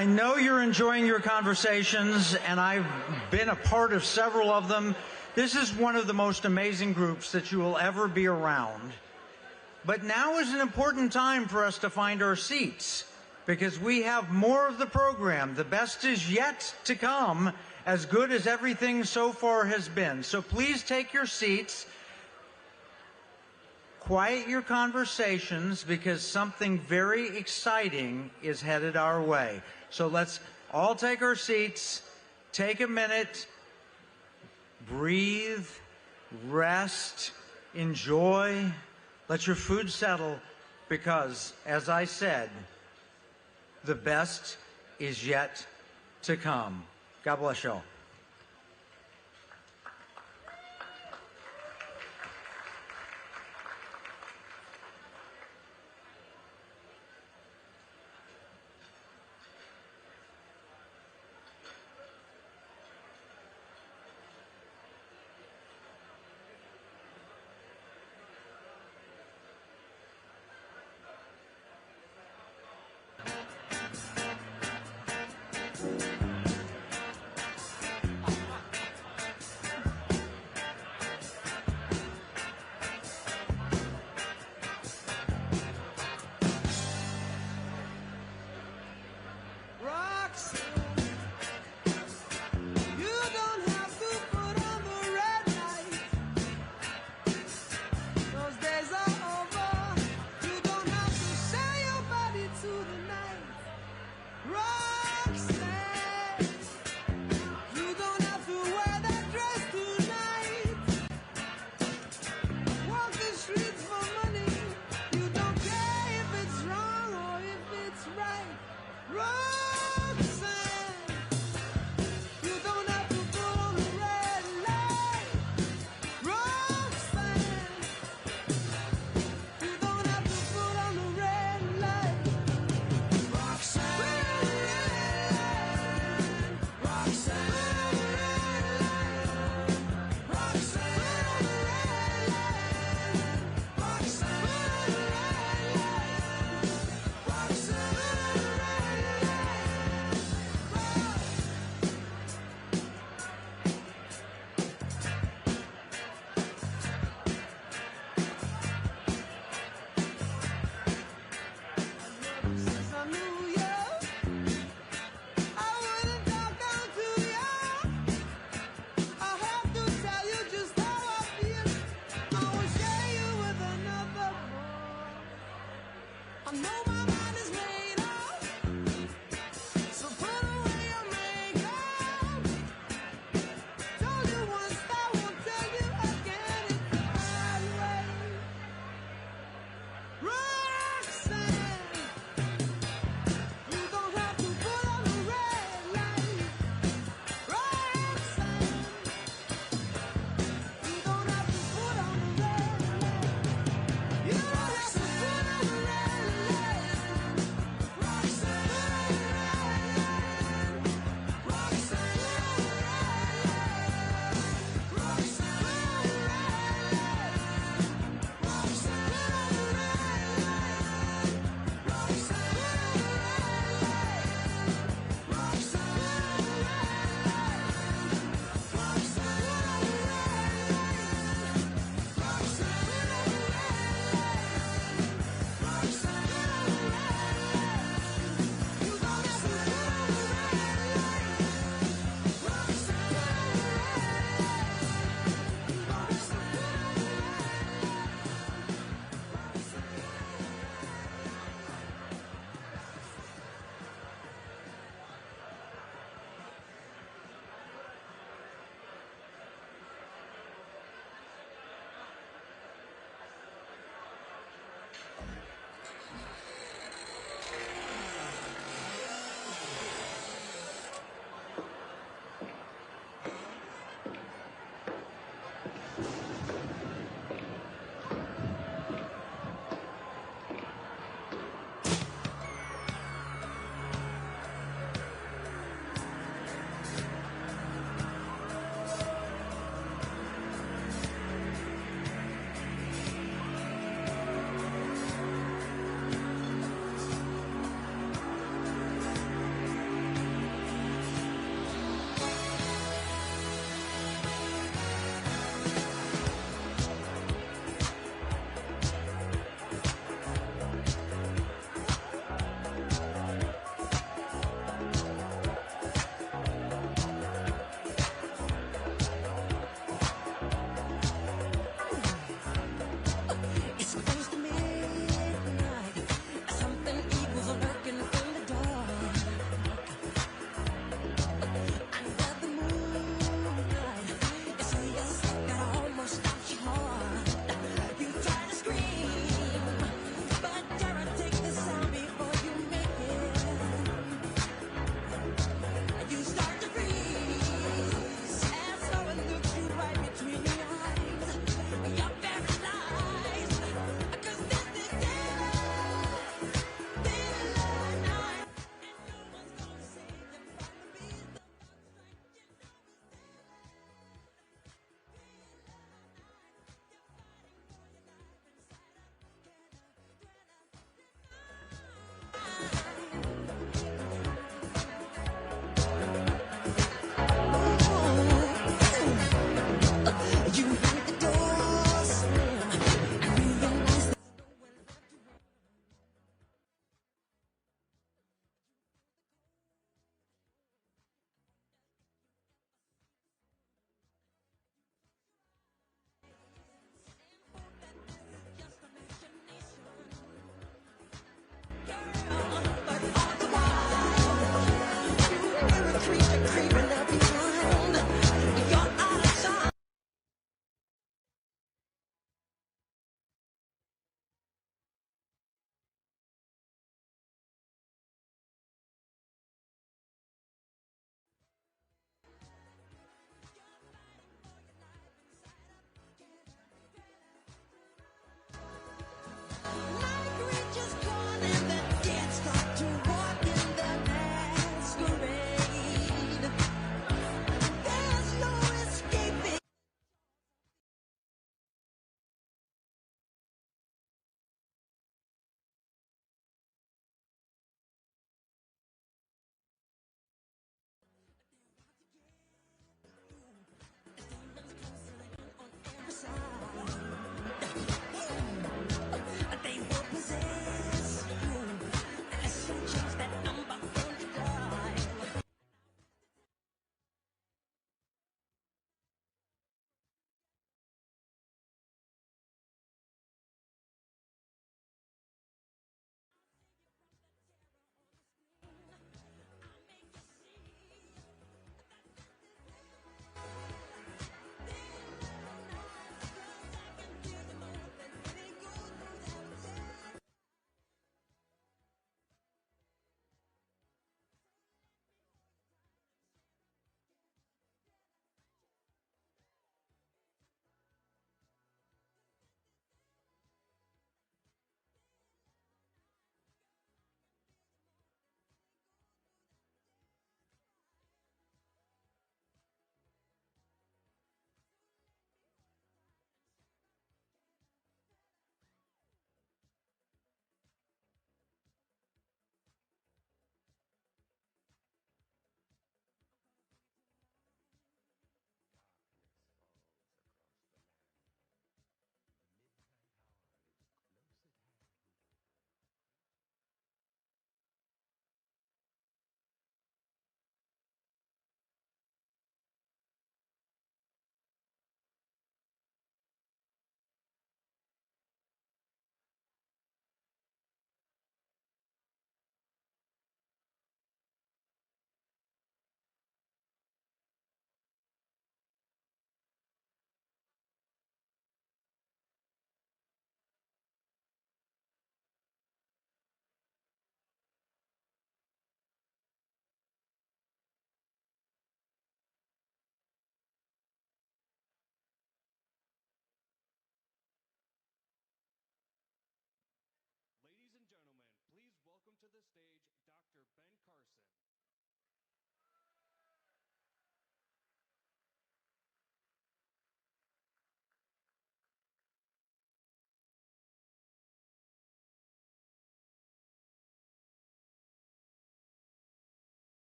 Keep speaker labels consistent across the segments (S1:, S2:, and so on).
S1: I know you're enjoying your conversations, and I've been a part of several of them. This is one of the most amazing groups that you will ever be around. But now is an important time for us to find our seats, because we have more of the program. The best is yet to come, as good as everything so far has been. So please take your seats. Quiet your conversations, because something very exciting is headed our way. So let's all take our seats, take a minute, breathe, rest, enjoy, let your food settle, because, as I said, the best is yet to come. God bless you all.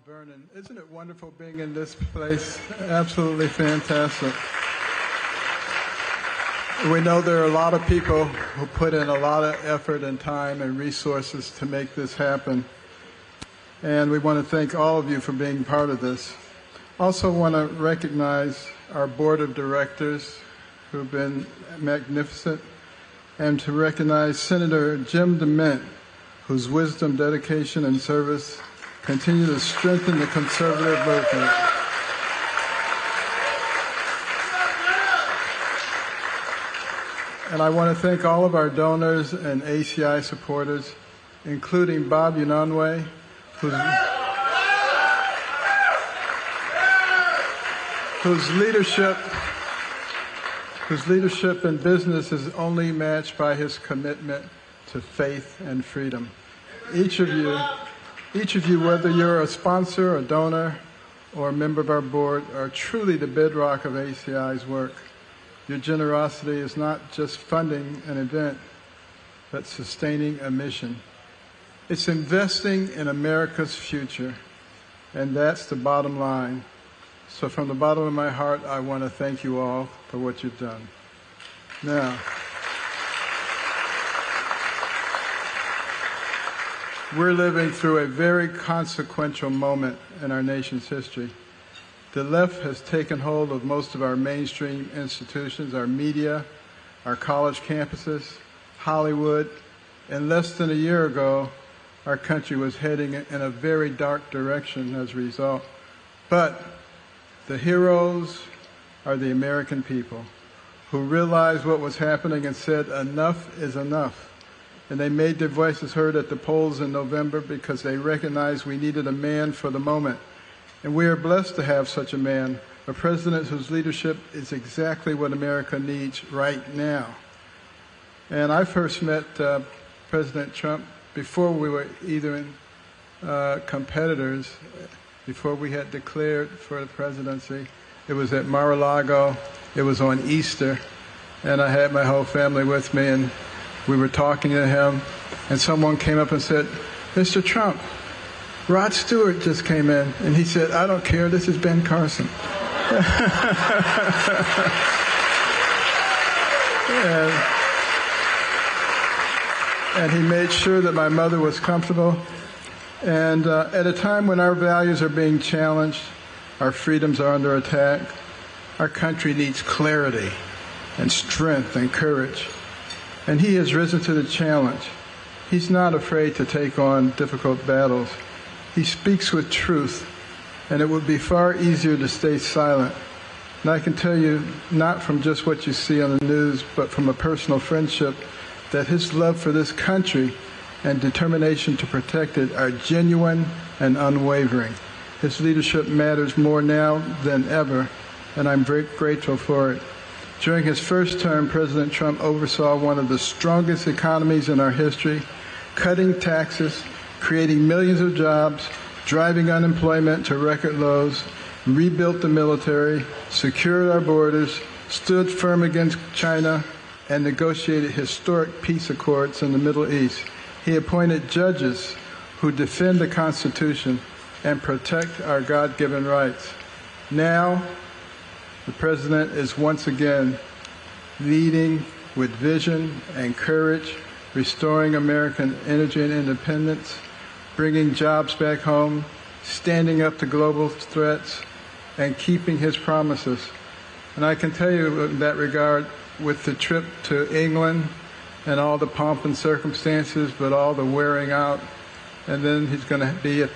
S2: Vernon, isn't it wonderful being in this place? Absolutely fantastic. We know there are a lot of people who put in a lot of effort and time and resources to make this happen. And we want to thank all of you for being part of this. Also want to recognize our board of directors who've been magnificent, and to recognize Senator Jim DeMint, whose wisdom, dedication, and service continue to strengthen the conservative movement. And I want to thank all of our donors and ACI supporters, including Bob Unanue, whose leadership in business is only matched by his commitment to faith and freedom. Each of you, whether you're a sponsor, a donor, or a member of our board, are truly the bedrock of ACI's work. Your generosity is not just funding an event, but sustaining a mission. It's investing in America's future, and that's the bottom line. So from the bottom of my heart, I want to thank you all for what you've done. Now, we're living through a very consequential moment in our nation's history. The left has taken hold of most of our mainstream institutions, our media, our college campuses, Hollywood. And less than a year ago, our country was heading in a very dark direction as a result. But the heroes are the American people who realized what was happening and said, enough is enough. And they made their voices heard at the polls in November because they recognized we needed a man for the moment. And we are blessed to have such a man, a president whose leadership is exactly what America needs right now. And I first met President Trump before we were either competitors, before we had declared for the presidency. It was at Mar-a-Lago. It was on Easter. And I had my whole family with me, and we were talking to him, and someone came up and said, Mr. Trump, Rod Stewart just came in, and he said, I don't care, this is Ben Carson. and he made sure that my mother was comfortable. And at a time when our values are being challenged, our freedoms are under attack, our country needs clarity and strength and courage. And he has risen to the challenge. He's not afraid to take on difficult battles. He speaks with truth, and it would be far easier to stay silent. And I can tell you, not from just what you see on the news, but from a personal friendship, that his love for this country and determination to protect it are genuine and unwavering. His leadership matters more now than ever, and I'm very grateful for it. During his first term, President Trump oversaw one of the strongest economies in our history, cutting taxes, creating millions of jobs, driving unemployment to record lows, rebuilt the military, secured our borders, stood firm against China, and negotiated historic peace accords in the Middle East. He appointed judges who defend the Constitution and protect our God-given rights. Now, the President is once again leading with vision and courage, restoring American energy and independence, bringing jobs back home, standing up to global threats, and keeping his promises. And I can tell you in that regard, with the trip to England and all the pomp and circumstances, but all the wearing out, and then he's going to be at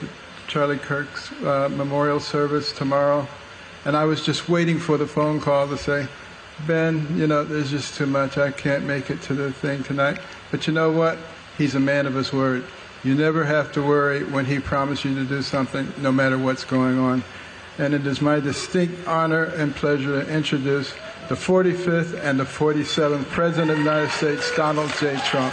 S2: Charlie Kirk's memorial service tomorrow. And I was just waiting for the phone call to say, Ben, you know, there's just too much. I can't make it to the thing tonight. But you know what? He's a man of his word. You never have to worry when he promised you to do something, no matter what's going on. And it is my distinct honor and pleasure to introduce the 45th and the 47th President of the United States, Donald J. Trump.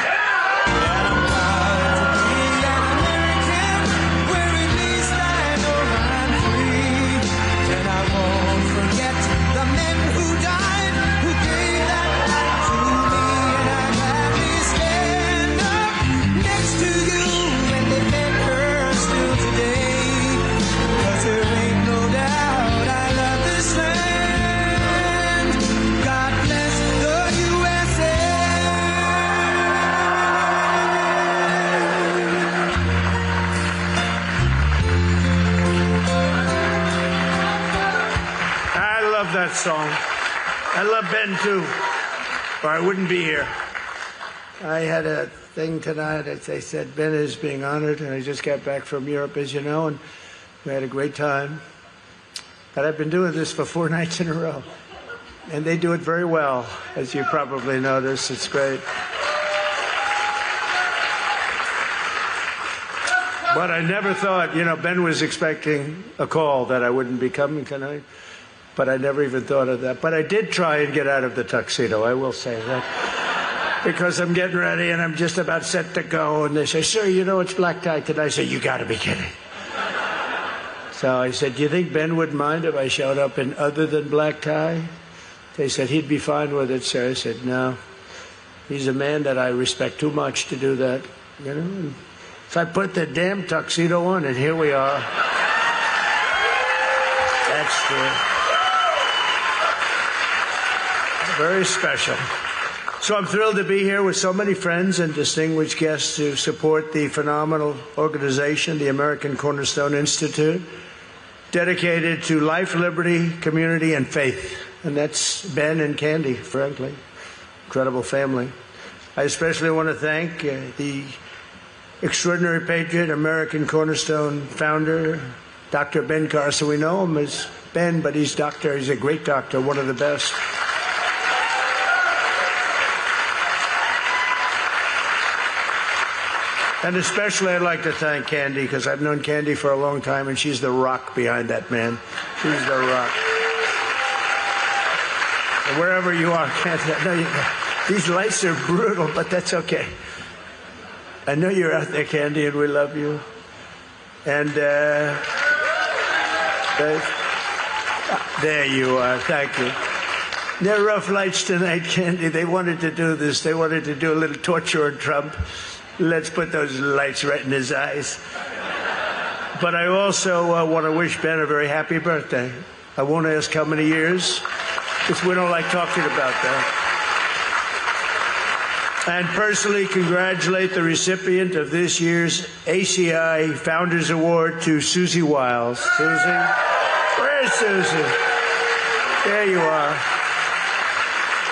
S3: That song. I love Ben too, or I wouldn't be here. I had a thing tonight that they said Ben is being honored, and I just got back from Europe, as you know, and we had a great time. But I've been doing this for 4 nights in a row, and they do it very well, as you probably noticed. It's great. But I never thought, Ben was expecting a call that I wouldn't be coming tonight. But I never even thought of that. But I did try and get out of the tuxedo, I will say that. Because I'm getting ready and I'm just about set to go. And they say, sir, it's black tie today. I say, you got to be kidding. So I said, do you think Ben would mind if I showed up in other than black tie? They said, he'd be fine with it, sir. I said, no. He's a man that I respect too much to do that. So I put the damn tuxedo on, and here we are. That's true. Very special. So I'm thrilled to be here with so many friends and distinguished guests to support the phenomenal organization, the American Cornerstone Institute, dedicated to life, liberty, community, and faith. And that's Ben and Candy, frankly. Incredible family. I especially want to thank the extraordinary patriot, American Cornerstone founder, Dr. Ben Carson. We know him as Ben, but he's doctor. He's a great doctor, one of the best. And especially I'd like to thank Candy, because I've known Candy for a long time, and she's the rock behind that man. She's the rock. And wherever you are, Candy, I know these lights are brutal, but that's okay. I know you're out there, Candy, and we love you. And there you are. Thank you. They're rough lights tonight, Candy. They wanted to do this. They wanted to do a little torture on Trump. Let's put those lights right in his eyes. But I also want to wish Ben a very happy birthday. I won't ask how many years, because we don't like talking about that. And personally congratulate the recipient of this year's ACI Founders Award to Susie Wiles. Susie? Where's Susie? There you are.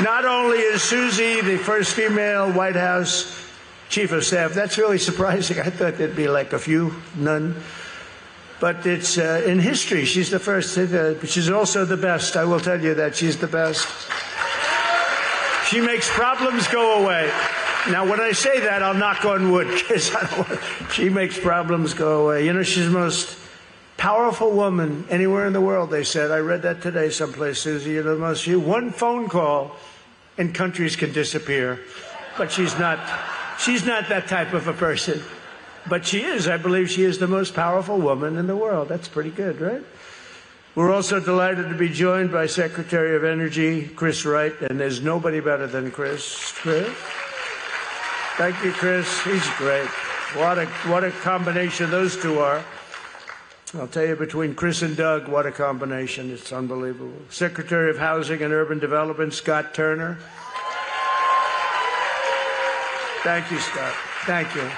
S3: Not only is Susie the first female White House Chief of Staff. That's really surprising. I thought there'd be like a few, none. But it's in history. She's the first. But she's also the best. I will tell you that. She's the best. She makes problems go away. Now, when I say that, I'll knock on wood, because she makes problems go away. She's the most powerful woman anywhere in the world, they said. I read that today someplace, Susie. One phone call and countries can disappear. But she's not that type of a person. But she is. I believe she is the most powerful woman in the world. That's pretty good, right? We're also delighted to be joined by Secretary of Energy, Chris Wright, and there's nobody better than Chris. Chris? Thank you, Chris. He's great. What a combination those two are. I'll tell you, between Chris and Doug, what a combination. It's unbelievable. Secretary of Housing and Urban Development, Scott Turner. Thank you, Scott. Thank you.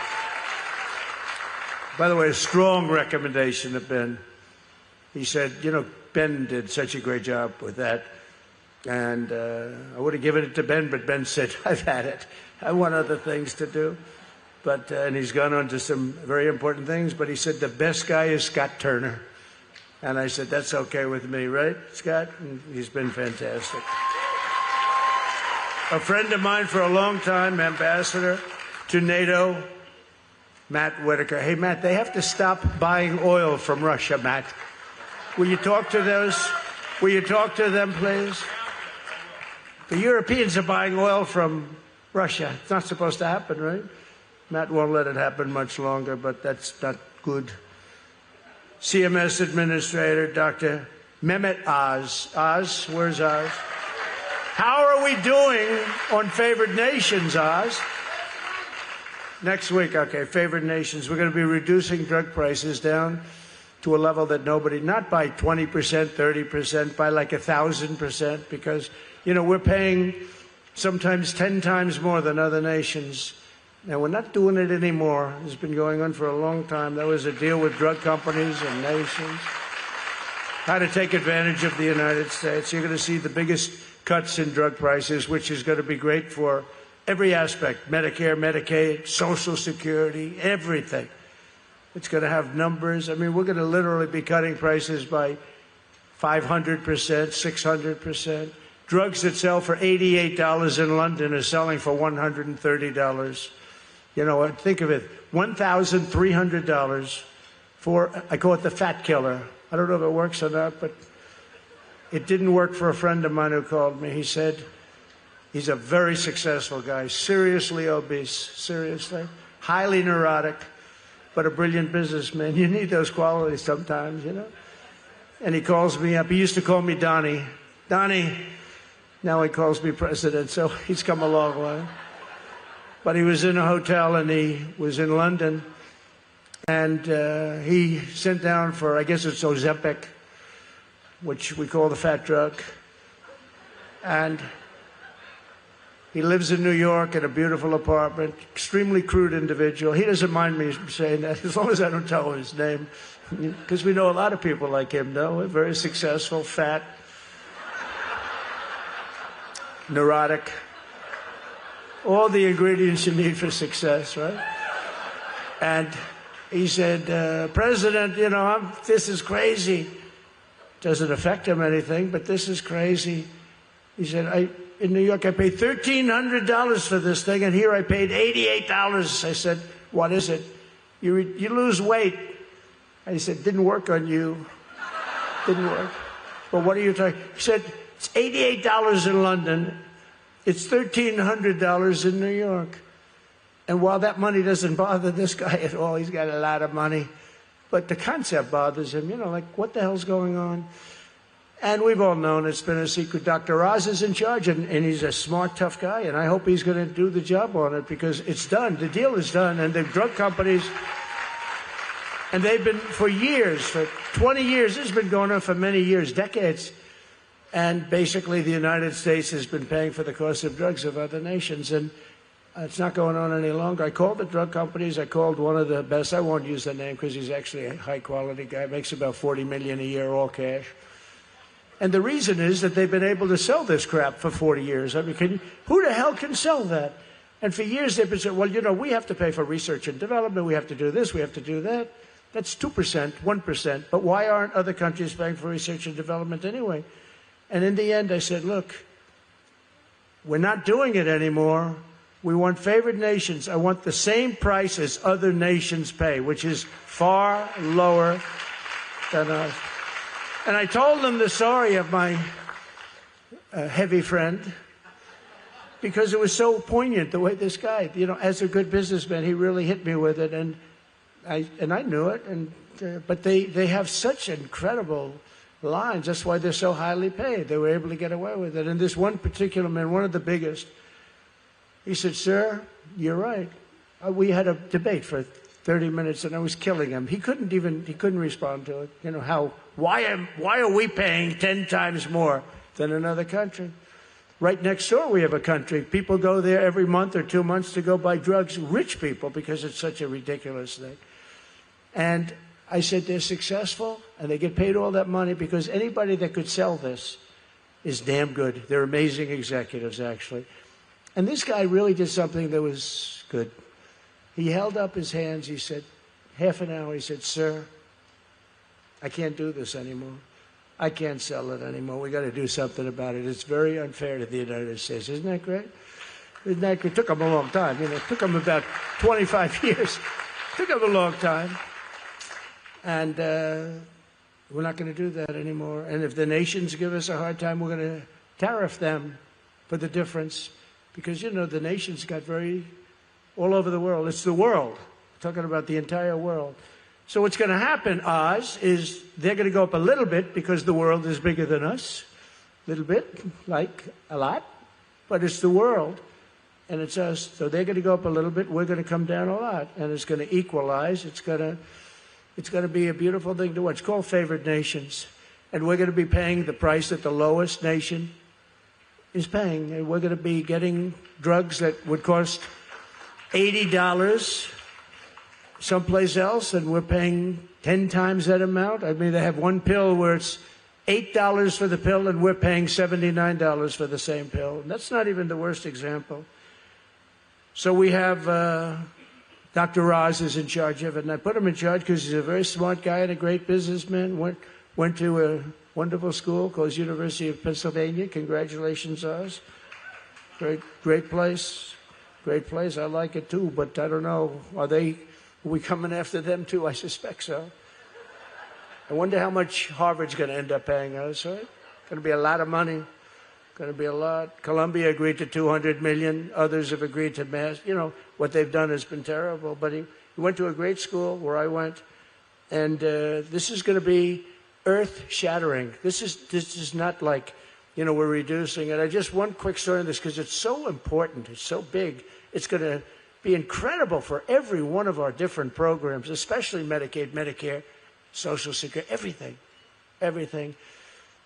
S3: By the way, a strong recommendation of Ben. He said, Ben did such a great job with that. And I would have given it to Ben, but Ben said, I've had it. I want other things to do. But and he's gone on to some very important things. But he said, the best guy is Scott Turner. And I said, that's okay with me, right, Scott? And he's been fantastic. A friend of mine for a long time, ambassador to NATO, Matt Whitaker. Hey, Matt, they have to stop buying oil from Russia, Matt. Will you talk to them, please? The Europeans are buying oil from Russia. It's not supposed to happen, right? Matt won't let it happen much longer, but that's not good. CMS Administrator, Dr. Mehmet Oz. Oz, where's Oz? How are we doing on favored nations, Oz? Next week, okay, favored nations. We're going to be reducing drug prices down to a level that nobody, not by 20%, 30%, by like 1,000%, because, you know, we're paying sometimes 10 times more than other nations. Now, we're not doing it anymore. It's been going on for a long time. That was a deal with drug companies and nations. How to take advantage of the United States. You're going to see the biggest cuts in drug prices, which is going to be great for every aspect, Medicare, Medicaid, Social Security, everything. It's going to have numbers. I mean, we're going to literally be cutting prices by 500%, 600%. Drugs that sell for $88 in London are selling for $130. You know, think of it, $1,300 for, I call it the fat killer. I don't know if it works or not, but it didn't work for a friend of mine who called me. He said he's a very successful guy, seriously obese, seriously, highly neurotic, but a brilliant businessman. You need those qualities sometimes, you know. And he calls me up. He used to call me Donnie. Donnie. Now he calls me President, so he's come a long way. But he was in a hotel, and he was in London, and he sent down for, I guess it's Ozempic, which we call the fat drug. And he lives in New York in a beautiful apartment, extremely crude individual. He doesn't mind me saying that, as long as I don't tell him his name, because we know a lot of people like him, though. Very successful, fat, neurotic, all the ingredients you need for success, right? And he said, President, you know, this is crazy. Doesn't affect him anything, but this is crazy. He said, in New York, I paid $1,300 for this thing, and here I paid $88. I said, what is it? You lose weight. And he said, didn't work on you. Didn't work. But what are you talking? He said, it's $88 in London. It's $1,300 in New York. And while that money doesn't bother this guy at all, he's got a lot of money, but the concept bothers him, you know, like, what the hell's going on? And we've all known it's been a secret. Dr. Oz is in charge, and he's a smart, tough guy, and I hope he's going to do the job on it, because it's done. The deal is done, and the drug companies, and they've been for years, for 20 years, this has been going on for many years, decades, and basically the United States has been paying for the cost of drugs of other nations, and it's not going on any longer. I called the drug companies. I called one of the best. I won't use the name because he's actually a high-quality guy. Makes about $40 million a year, all cash. And the reason is that they've been able to sell this crap for 40 years. I mean, who the hell can sell that? And for years they've been saying, well, you know, we have to pay for research and development. We have to do this. We have to do that. That's 2%, 1%. But why aren't other countries paying for research and development anyway? And in the end, I said, look, we're not doing it anymore. We want favored nations. I want the same price as other nations pay, which is far lower than us. And I told them the story of my heavy friend, because it was so poignant the way this guy, you know, as a good businessman, he really hit me with it, and I knew it. But they have such incredible lines. That's why they're so highly paid. They were able to get away with it. And this one particular man, one of the biggest, he said, sir, you're right. We had a debate for 30 minutes, and I was killing him. He couldn't respond to it. You know, why are we paying 10 times more than another country? Right next door, we have a country. People go there every month or 2 months to go buy drugs, rich people, because it's such a ridiculous thing. And I said, they're successful, and they get paid all that money because anybody that could sell this is damn good. They're amazing executives, actually. And this guy really did something that was good. He held up his hands. He said, half an hour, he said, sir, I can't do this anymore. I can't sell it anymore. We got to do something about it. It's very unfair to the United States. Isn't that great? Isn't that great? It took him a long time. You know, it took him about 25 years Took up a long time. And we're not going to do that anymore. And if the nations give us a hard time, we're going to tariff them for the difference. Because, you know, the nations got all over the world. It's the world. We're talking about the entire world. So what's going to happen, Oz, is they're going to go up a little bit because the world is bigger than us. A little bit, like a lot. But it's the world, and it's us. So they're going to go up a little bit. We're going to come down a lot. And it's going to equalize. It's going to be a beautiful thing to watch. It's called favored nations. And we're going to be paying the price that the lowest nation is paying. And we're going to be getting drugs that would cost $80 someplace else, and we're paying 10 times that amount. I mean, they have one pill where it's $8 for the pill, and we're paying $79 for the same pill. And that's not even the worst example. So we have Dr. Roz is in charge of it, and I put him in charge because he's a very smart guy and a great businessman. Went to a wonderful school called University of Pennsylvania. Congratulations, Oz. Great place. Great place. I like it too, but I don't know. Are we coming after them too? I suspect so. I wonder how much Harvard's going to end up paying us, right? Going to be a lot of money. Going to be a lot. Columbia agreed to $200 million. Others have agreed to mass. You know, what they've done has been terrible. But he went to a great school where I went. And this is going to be earth-shattering. This is not like, you know, we're reducing it. I just one quick story on this because it's so important. It's so big. It's going to be incredible for every one of our different programs, especially Medicaid, Medicare, Social Security, everything.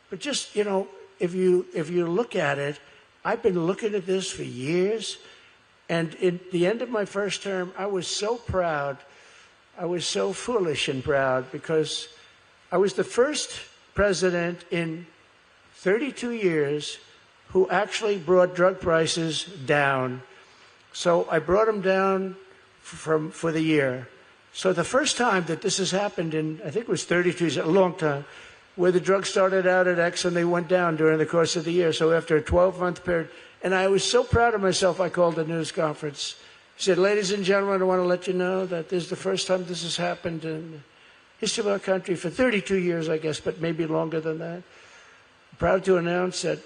S3: But just, you know, if you look at it, I've been looking at this for years, and at the end of my first term, I was so proud. I was so foolish and proud because I was the first president in 32 years who actually brought drug prices down. So I brought them down for the year. So the first time that this has happened in, I think it was 32 years, a long time, where the drugs started out at X and they went down during the course of the year. So after a 12-month period, and I was so proud of myself, I called a news conference. I said, ladies and gentlemen, I want to let you know that this is the first time this has happened in the history of our country for 32 years, I guess, but maybe longer than that. I'm proud to announce that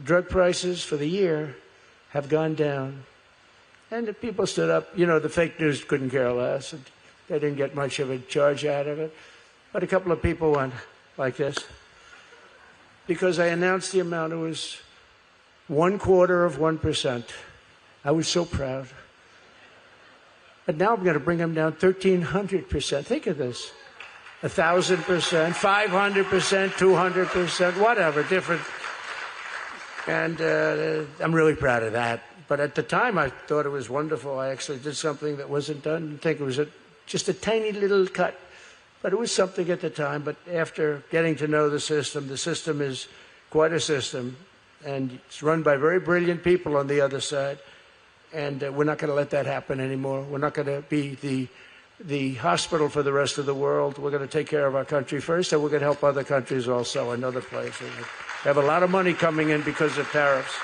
S3: drug prices for the year have gone down. And the people stood up. You know, the fake news couldn't care less. And they didn't get much of a charge out of it. But a couple of people went like this. Because I announced the amount, it was 0.25%. I was so proud. But now I'm going to bring them down 1,300%. Think of this. 1,000%, 500%, 200%, whatever, different. And I'm really proud of that. But at the time, I thought it was wonderful. I actually did something that wasn't done. I didn't think it was just a tiny little cut. But it was something at the time. But after getting to know the system is quite a system. And it's run by very brilliant people on the other side. And we're not going to let that happen anymore. We're not going to be the hospital for the rest of the world. We're going to take care of our country first, and we're going to help other countries also in other places. We have a lot of money coming in because of tariffs.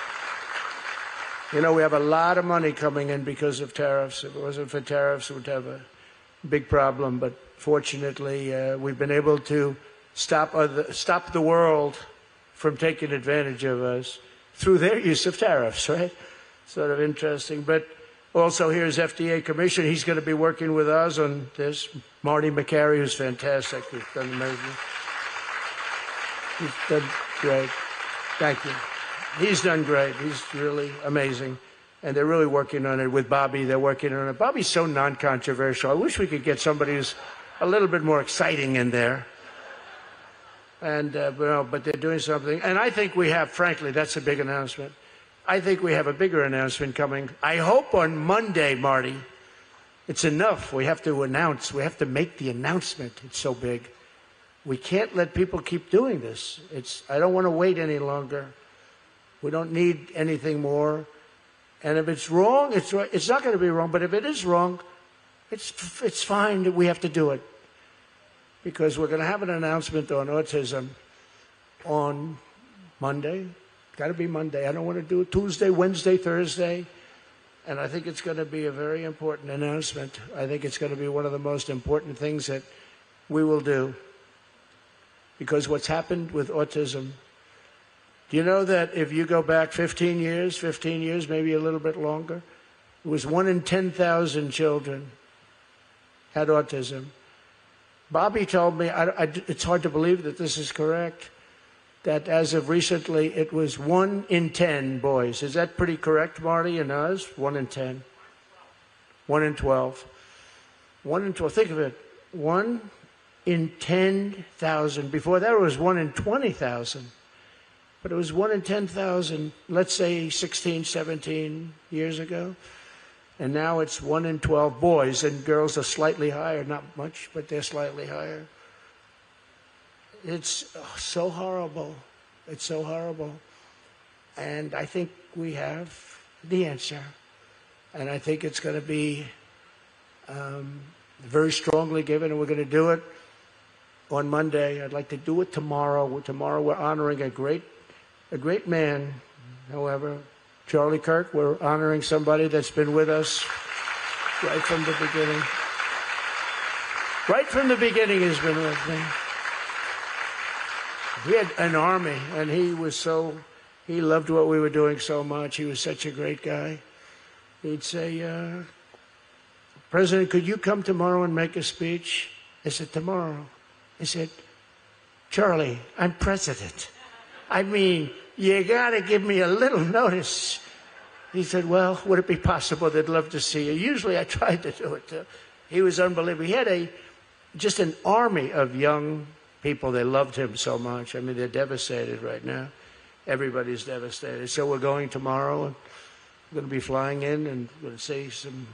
S3: You know, we have a lot of money coming in because of tariffs. If it wasn't for tariffs, we'd have a big problem. But fortunately, we've been able to stop the world from taking advantage of us through their use of tariffs, right? Sort of interesting. But also, here's FDA Commissioner. He's going to be working with us on this. Marty McCary, who's fantastic. He's done amazing. He's done great. Thank you. He's done great. He's really amazing. And they're really working on it with Bobby. They're working on it. Bobby's so non-controversial. I wish we could get somebody who's a little bit more exciting in there. And but they're doing something. And I think we have, frankly, that's a big announcement. I think we have a bigger announcement coming. I hope on Monday, Marty. It's enough. We have to announce. We have to make the announcement. It's so big. We can't let people keep doing this. I don't want to wait any longer. We don't need anything more. And if it's wrong, it's right. It's not going to be wrong. But if it is wrong, it's fine that we have to do it. Because we're going to have an announcement on autism on Monday. Got to be Monday. I don't want to do it Tuesday, Wednesday, Thursday. And I think it's going to be a very important announcement. I think it's going to be one of the most important things that we will do. Because what's happened with autism, do you know that if you go back 15 years, maybe a little bit longer, it was 1 in 10,000 children had autism. Bobby told me, it's hard to believe that this is correct, that as of recently, it was 1 in 10 boys. Is that pretty correct, Marty and Oz? 1 in 10. 1 in 12. 1 in 12. Think of it. 1 in 10,000. Before that, it was 1 in 20,000. But it was 1 in 10,000, let's say 16, 17 years ago. And now it's 1 in 12 boys, and girls are slightly higher. Not much, but they're slightly higher. It's so horrible. It's so horrible. And I think we have the answer. And I think it's going to be very strongly given, and we're going to do it on Monday. I'd like to do it tomorrow. Tomorrow we're honoring a great man, however. Charlie Kirk, we're honoring somebody that's been with us right from the beginning. Right from the beginning he's been with me. He had an army, and he loved what we were doing so much. He was such a great guy. He'd say, President, could you come tomorrow and make a speech? I said, tomorrow. He said, Charlie, I'm president. I mean, you got to give me a little notice. He said, well, would it be possible? They'd love to see you. Usually I tried to do it, too. He was unbelievable. He had just an army of young people. They loved him so much. I mean, they're devastated right now. Everybody's devastated. So we're going tomorrow, and we're going to be flying in, and we're going to say some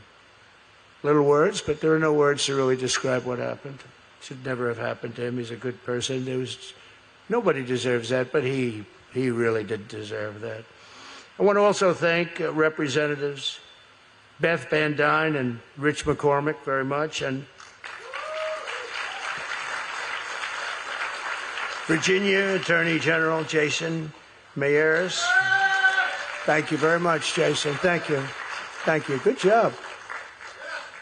S3: little words, but there are no words to really describe what happened. It should never have happened to him. He's a good person. Nobody deserves that, but he really did deserve that. I want to also thank Representatives Beth Van Dyne and Rich McCormick very much, and Virginia Attorney General Jason Mayeris. Thank you very much, Jason. Thank you. Thank you. Good job.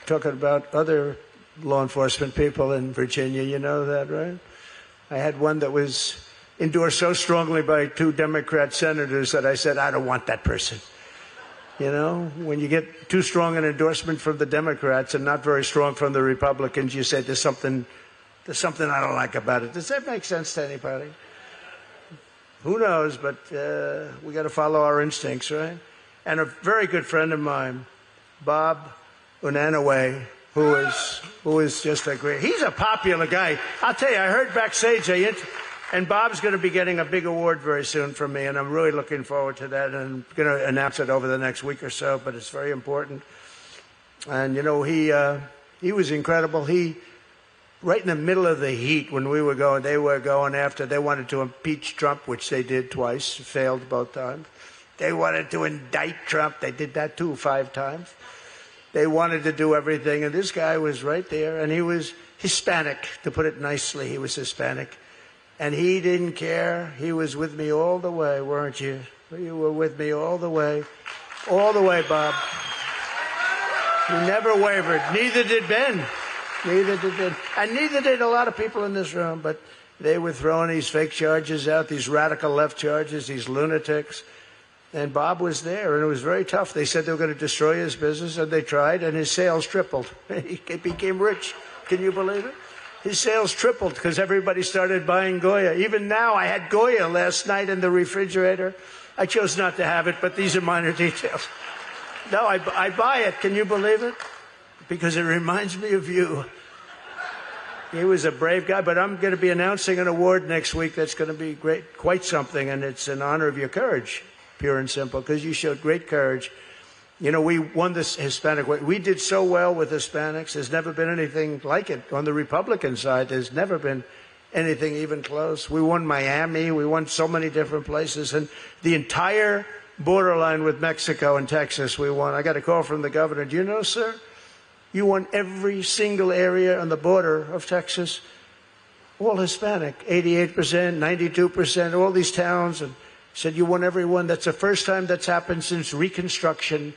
S3: Talking about other law enforcement people in Virginia, you know that, right? I had one that was endorsed so strongly by 2 Democrat senators that I said, I don't want that person. You know, when you get too strong an endorsement from the Democrats and not very strong from the Republicans, you say there's something I don't like about it. Does that make sense to anybody? Who knows, but we got to follow our instincts, right? And a very good friend of mine, Bob Unanaway, who is just a great, he's a popular guy. I'll tell you, I heard backstage, and Bob's going to be getting a big award very soon from me, and I'm really looking forward to that, and I'm going to announce it over the next week or so, but it's very important. And, you know, he was incredible. Right in the middle of the heat when they were going after, they wanted to impeach Trump, which they did twice, failed both times. They wanted to indict Trump. They did that too 5 times. They wanted to do everything, and this guy was right there, and he was Hispanic, to put it nicely. He was Hispanic. And he didn't care. He was with me all the way, weren't you? You were with me all the way. All the way, Bob. He never wavered. Neither did Ben. Neither did Ben. And neither did a lot of people in this room, but they were throwing these fake charges out, these radical left charges, these lunatics. And Bob was there, and it was very tough. They said they were going to destroy his business, and they tried, and his sales tripled. He became rich. Can you believe it? His sales tripled because everybody started buying Goya. Even now, I had Goya last night in the refrigerator. I chose not to have it, but these are minor details. No, I buy it. Can you believe it? Because it reminds me of you. He was a brave guy, but I'm going to be announcing an award next week that's going to be great, quite something, and it's in honor of your courage, pure and simple, because you showed great courage. You know, we won this Hispanic. We did so well with Hispanics. There's never been anything like it. On the Republican side, there's never been anything even close. We won Miami. We won so many different places. And the entire borderline with Mexico and Texas, we won. I got a call from the governor. Do you know, sir? You won every single area on the border of Texas. All Hispanic. 88%, 92%, all these towns. And said you won every one. That's the first time that's happened since Reconstruction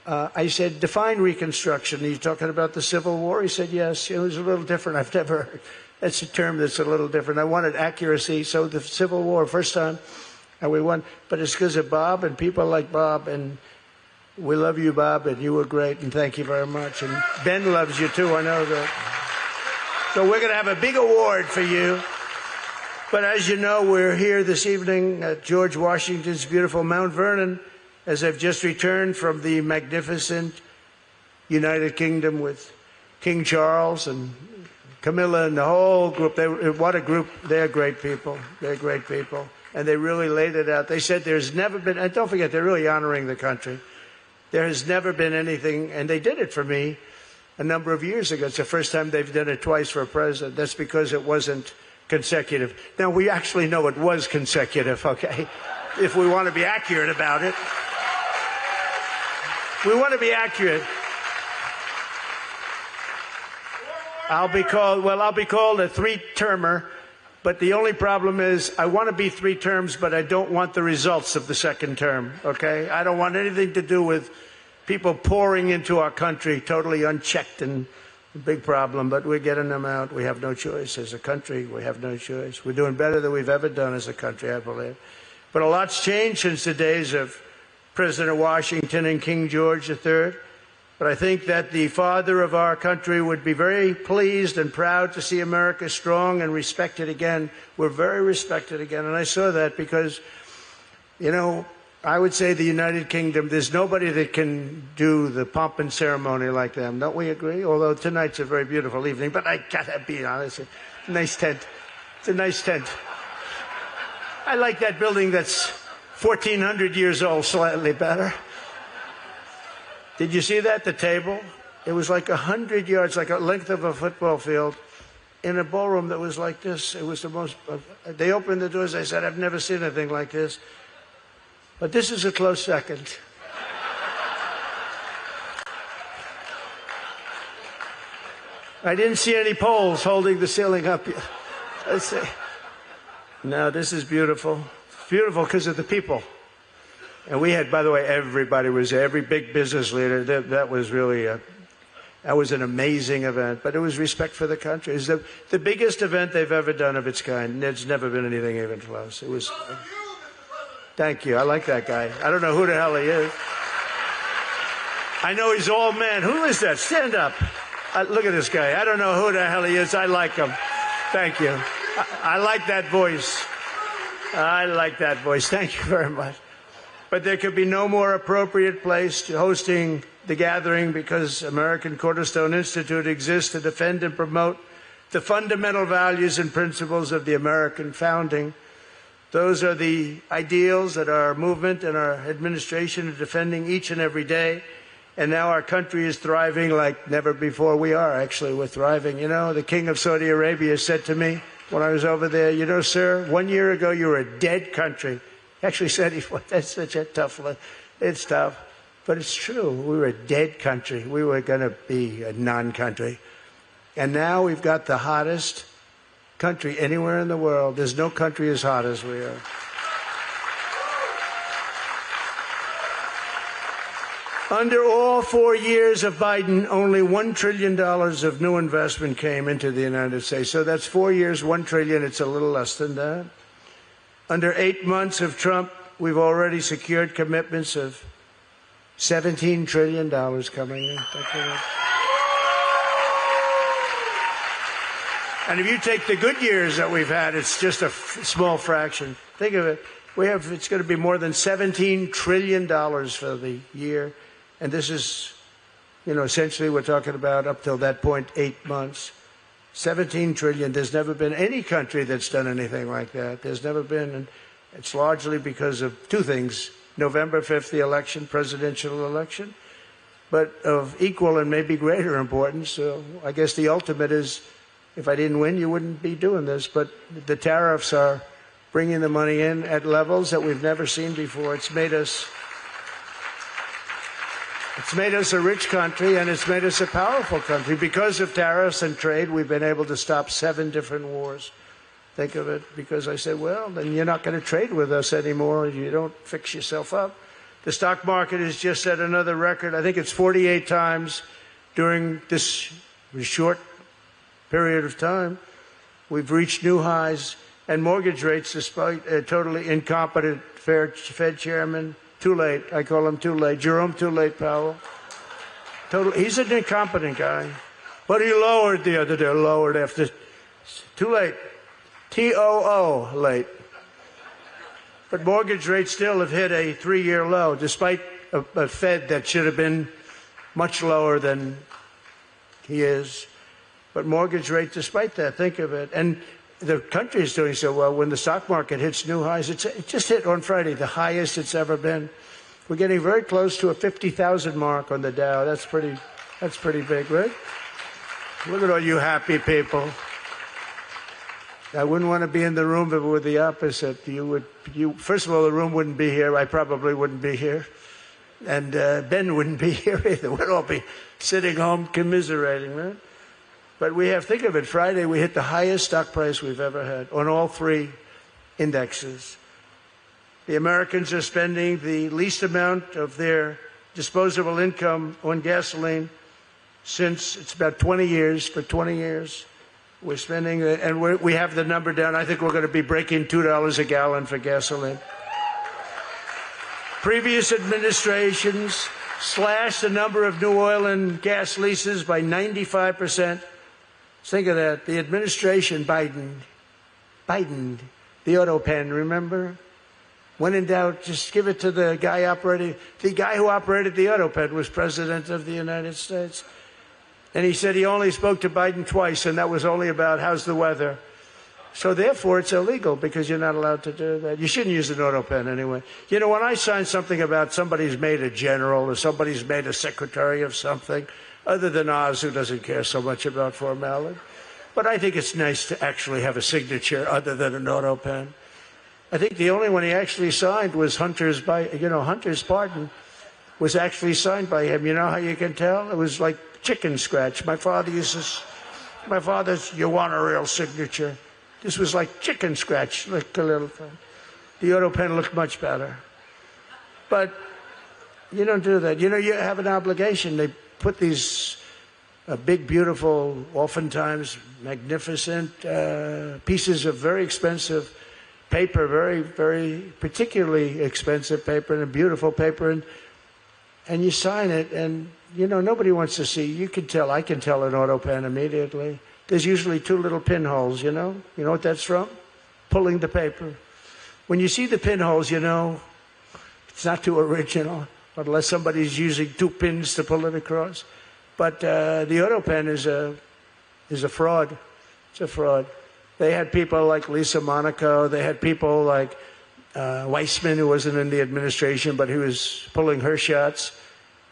S3: I said, define Reconstruction. Are you talking about the Civil War? He said, yes. It was a little different. I've never heard. That's a term that's a little different. I wanted accuracy. So the Civil War, first time, and we won. But it's because of Bob and people like Bob. And we love you, Bob, and you were great, and thank you very much. And Ben loves you, too. I know that. So we're going to have a big award for you. But as you know, we're here this evening at George Washington's beautiful Mount Vernon, as I've just returned from the magnificent United Kingdom with King Charles and Camilla and the whole group. What a group. They're great people. They're great people. And they really laid it out. They said there's never been, and don't forget, they're really honoring the country. There has never been anything, and they did it for me a number of years ago. It's the first time they've done it twice for a president. That's because it wasn't consecutive. Now, we actually know it was consecutive, okay, if we want to be accurate about it. We want to be accurate. I'll be called a three-termer, but the only problem is I want to be 3 terms, but I don't want the results of the second term, okay? I don't want anything to do with people pouring into our country totally unchecked, and a big problem, but we're getting them out. We have no choice as a country. We have no choice. We're doing better than we've ever done as a country, I believe. But a lot's changed since the days of President Washington and King George III. But I think that the father of our country would be very pleased and proud to see America strong and respected again. We're very respected again. And I saw that because, you know, I would say the United Kingdom, there's nobody that can do the pomp and ceremony like them. Don't we agree? Although tonight's a very beautiful evening. But I gotta be honest, it's a nice tent. It's a nice tent. I like that building that's 1,400 years old, slightly better. Did you see that, the table? It was like 100 yards, like a length of a football field, in a ballroom that was like this. It was the most, they opened the doors, I said, I've never seen anything like this. But this is a close second. I didn't see any poles holding the ceiling up yet. Let's see. No, this is beautiful. It's beautiful because of the people. And we had, by the way, everybody was there, every big business leader. That was really that was an amazing event. But it was respect for the country. It was the biggest event they've ever done of its kind. There's never been anything even close. It was. Thank you. I like that guy. I don't know who the hell he is. I know he's all men. Who is that? Stand up. Look at this guy. I don't know who the hell he is. I like him. Thank you. I like that voice. I like that voice. Thank you very much. But there could be no more appropriate place to hosting the gathering because American Cornerstone Institute exists to defend and promote the fundamental values and principles of the American founding. Those are the ideals that our movement and our administration are defending each and every day. And now our country is thriving like never before. We are, actually. We're thriving. You know, the King of Saudi Arabia said to me when I was over there, you know, sir, 1 year ago you were a dead country. Actually said, that's such a tough one. It's tough. But it's true. We were a dead country. We were going to be a non-country. And now we've got the hottest country anywhere in the world. There's no country as hot as we are. Under all 4 years of Biden, only $1 trillion of new investment came into the United States. So that's 4 years, $1 trillion. It's a little less than that. Under 8 months of Trump, we've already secured commitments of $17 trillion coming in. And if you take the good years that we've had, it's just a small fraction. Think of it. It's going to be more than $17 trillion for the year. And this is, you know, essentially we're talking about up till that point, 8 months. 17 trillion. There's never been any country that's done anything like that. There's never been. And it's largely because of 2 things. November 5th, the election, presidential election. But of equal and maybe greater importance, so I guess the ultimate is, if I didn't win, you wouldn't be doing this. But the tariffs are bringing the money in at levels that we've never seen before. It's made us a rich country, and it's made us a powerful country. Because of tariffs and trade, we've been able to stop 7 different wars. Think of it, because I said, well, then you're not going to trade with us anymore. You don't fix yourself up. The stock market has just set another record. I think it's 48 times during this short period of time. We've reached new highs. And mortgage rates, despite a totally incompetent Fed chairman, too late. I call him too late. Jerome Too Late Powell. He's an incompetent guy. But he lowered the other day, lowered after, too late. T-O-O, late. But mortgage rates still have hit a 3-year low, despite a Fed that should have been much lower than he is. But mortgage rates, despite that, think of it. And the country is doing so well. When the stock market hits new highs, it just hit on Friday, the highest it's ever been. We're getting very close to a 50,000 mark on the Dow. That's pretty big, right? Look at all you happy people. I wouldn't want to be in the room if it were the opposite. First of all, the room wouldn't be here. I probably wouldn't be here. And Ben wouldn't be here either. We'd all be sitting home commiserating, right? But think of it, Friday we hit the highest stock price we've ever had on all 3 indexes. The Americans are spending the least amount of their disposable income on gasoline since it's about 20 years. For 20 years, we're spending, and we have the number down. I think we're going to be breaking $2 a gallon for gasoline. Previous administrations slashed the number of new oil and gas leases by 95%. Think of that. The administration, Biden, the auto pen, remember? When in doubt, just give it to the guy operating. The guy who operated the auto pen was President of the United States. And he said he only spoke to Biden twice, and that was only about how's the weather. So therefore, it's illegal because you're not allowed to do that. You shouldn't use an auto pen anyway. You know, when I sign something about somebody's made a general or somebody's made a secretary of something, other than Oz, who doesn't care so much about formality. But I think it's nice to actually have a signature other than an auto pen. I think the only one he actually signed was Hunter's pardon was actually signed by him. You know how you can tell? It was like chicken scratch. My father's, you want a real signature. This was like chicken scratch, like a little thing. The auto pen looked much better. But you don't do that. You know, you have an obligation. They put these big, beautiful, oftentimes magnificent pieces of very expensive paper, very, very particularly expensive paper and a beautiful paper, and you sign it, and, you know, nobody wants to see. You can tell. I can tell an auto pen immediately. There's usually 2 little pinholes, you know? You know what that's from? Pulling the paper. When you see the pinholes, you know, it's not too original, unless somebody's using 2 pins to pull it across. But the auto pen is a fraud. It's a fraud. They had people like Lisa Monaco. They had people like Weissman, who wasn't in the administration, but he was pulling her shots.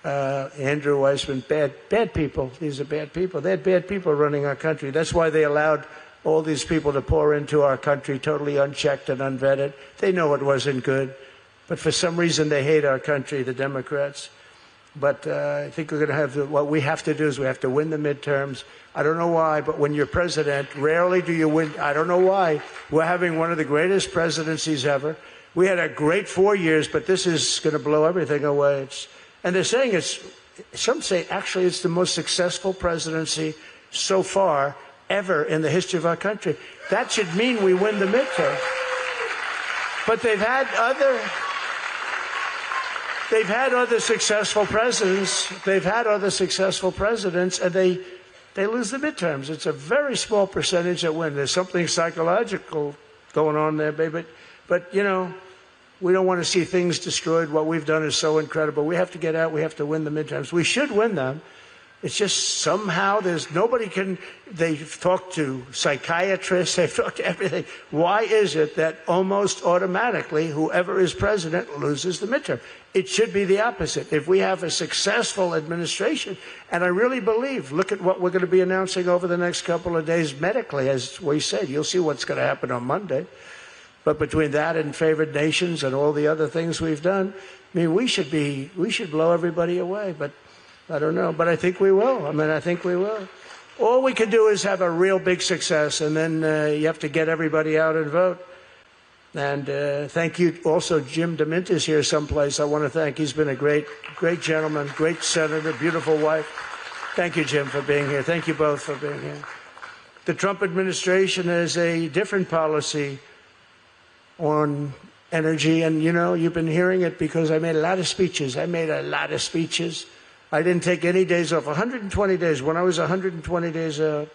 S3: Andrew Weissman, bad people. These are bad people. They had bad people running our country. That's why they allowed all these people to pour into our country totally unchecked and unvetted. They know it wasn't good. But for some reason, they hate our country, the Democrats. But I think we're going to have what we have to do is we have to win the midterms. I don't know why, but when you're president, rarely do you win. I don't know why. We're having one of the greatest presidencies ever. We had a great 4 years, but this is going to blow everything away. And they're saying some say actually it's the most successful presidency so far ever in the history of our country. That should mean we win the midterm. But they've had other successful presidents. They've had other successful presidents, and they lose the midterms. It's a very small percentage that win. There's something psychological going on there, baby. But you know, we don't want to see things destroyed. What we've done is so incredible. We have to get out. We have to win the midterms. We should win them. It's just somehow they've talked to psychiatrists, they've talked to everything. Why is it that almost automatically whoever is president loses the midterm? It should be the opposite. If we have a successful administration, and I really believe, look at what we're going to be announcing over the next couple of days medically, as we said. You'll see what's going to happen on Monday. But between that and favored nations and all the other things we've done, I mean, we should blow everybody away. But I don't know. But I think we will. I think we will. All we can do is have a real big success, and then you have to get everybody out and vote. And thank you also, Jim DeMint is here someplace. I want to thank. He's been a great gentleman, great senator, beautiful wife. Thank you, Jim, for being here. Thank you both for being here. The Trump administration has a different policy on energy, and you've been hearing it because I made a lot of speeches. I didn't take any days off. 120 days. When I was 120 days out,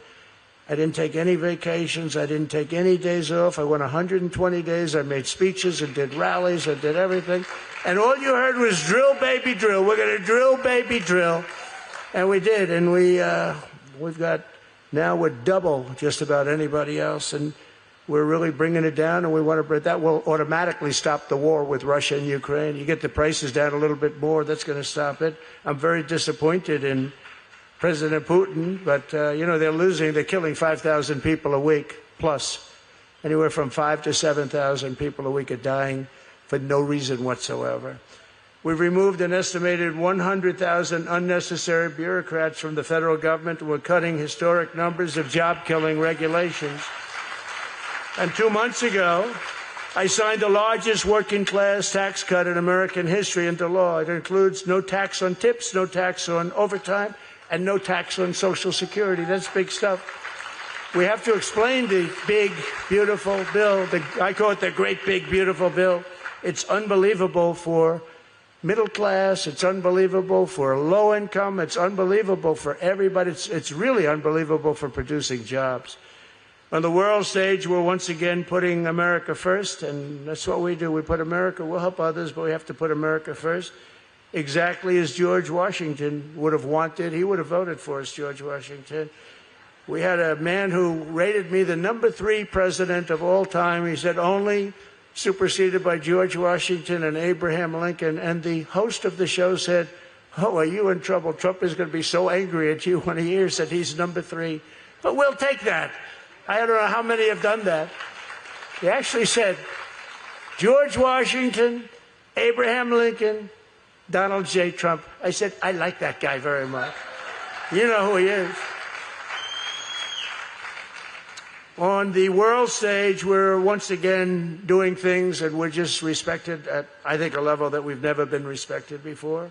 S3: I didn't take any vacations. I didn't take any days off. I went 120 days. I made speeches and did rallies and did everything. And all you heard was drill, baby, drill. We're going to drill, baby, drill. And we did. And we've got, now we're double just about anybody else. And we're really bringing it down. And we want to, that will automatically stop the war with Russia and Ukraine. You get the prices down a little bit more, that's going to stop it. I'm very disappointed in President Putin, but, they're losing. They're killing 5,000 people a week, plus. Anywhere from 5,000 to 7,000 people a week are dying for no reason whatsoever. We've removed an estimated 100,000 unnecessary bureaucrats from the federal government. We're cutting historic numbers of job-killing regulations. And 2 months ago, I signed the largest working-class tax cut in American history into law. It includes no tax on tips, no tax on overtime, and no tax on Social Security. That's big stuff. We have to explain the big, beautiful bill. I call it the great, big, beautiful bill. It's unbelievable for middle class. It's unbelievable for low income. It's unbelievable for everybody. It's really unbelievable for producing jobs. On the world stage, we're once again putting America first, and that's what we do. We put America. We'll help others, but we have to put America first. Exactly as George Washington would have wanted. He would have voted for us, George Washington. We had a man who rated me the #3 president of all time. He said only superseded by George Washington and Abraham Lincoln. And the host of the show said, "Oh, are you in trouble? Trump is going to be so angry at you when he hears that he's #3. But we'll take that. I don't know how many have done that. He actually said, George Washington, Abraham Lincoln, Donald J. Trump. I said, I like that guy very much. You know who he is. On the world stage, we're once again doing things, and we're just respected at, I think, a level that we've never been respected before.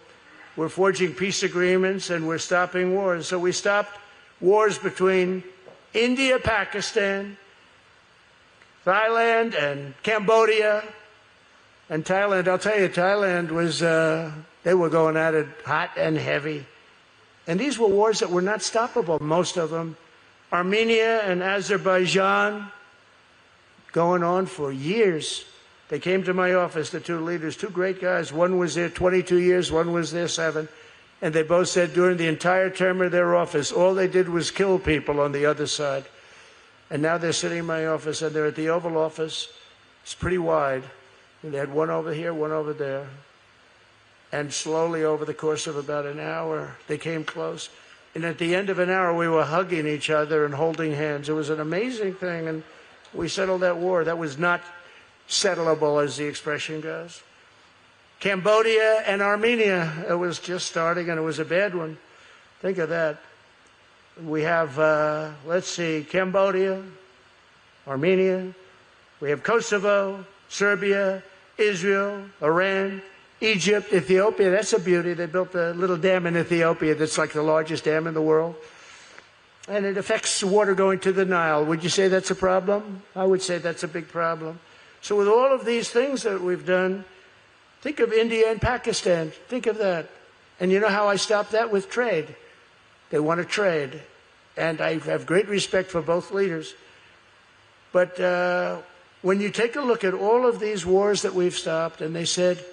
S3: We're forging peace agreements, and we're stopping wars. So we stopped wars between India, Pakistan, Thailand, and Cambodia. And Thailand, I'll tell you, Thailand was, they were going at it hot and heavy. And these were wars that were not stoppable, most of them. Armenia and Azerbaijan, going on for years. They came to my office, the two leaders, two great guys. One was there 22 years, one was there 7. And they both said during the entire term of their office, all they did was kill people on the other side. And now they're sitting in my office, and they're at the Oval Office. It's pretty wide. And they had one over here, one over there. And slowly, over the course of about an hour, they came close. And at the end of an hour, we were hugging each other and holding hands. It was an amazing thing, and we settled that war. That was not settleable, as the expression goes. Cambodia and Armenia, it was just starting, and it was a bad one. Think of that. We have, let's see, Cambodia, Armenia. We have Kosovo, Serbia, Israel, Iran, Egypt, Ethiopia. That's a beauty. They built a little dam in Ethiopia that's like the largest dam in the world. And it affects water going to the Nile. Would you say that's a problem? I would say that's a big problem. So with all of these things that we've done, think of India and Pakistan. Think of that. And you know how I stopped that? With trade. They want to trade. And I have great respect for both leaders. But when you take a look at all of these wars that we've stopped, and they said,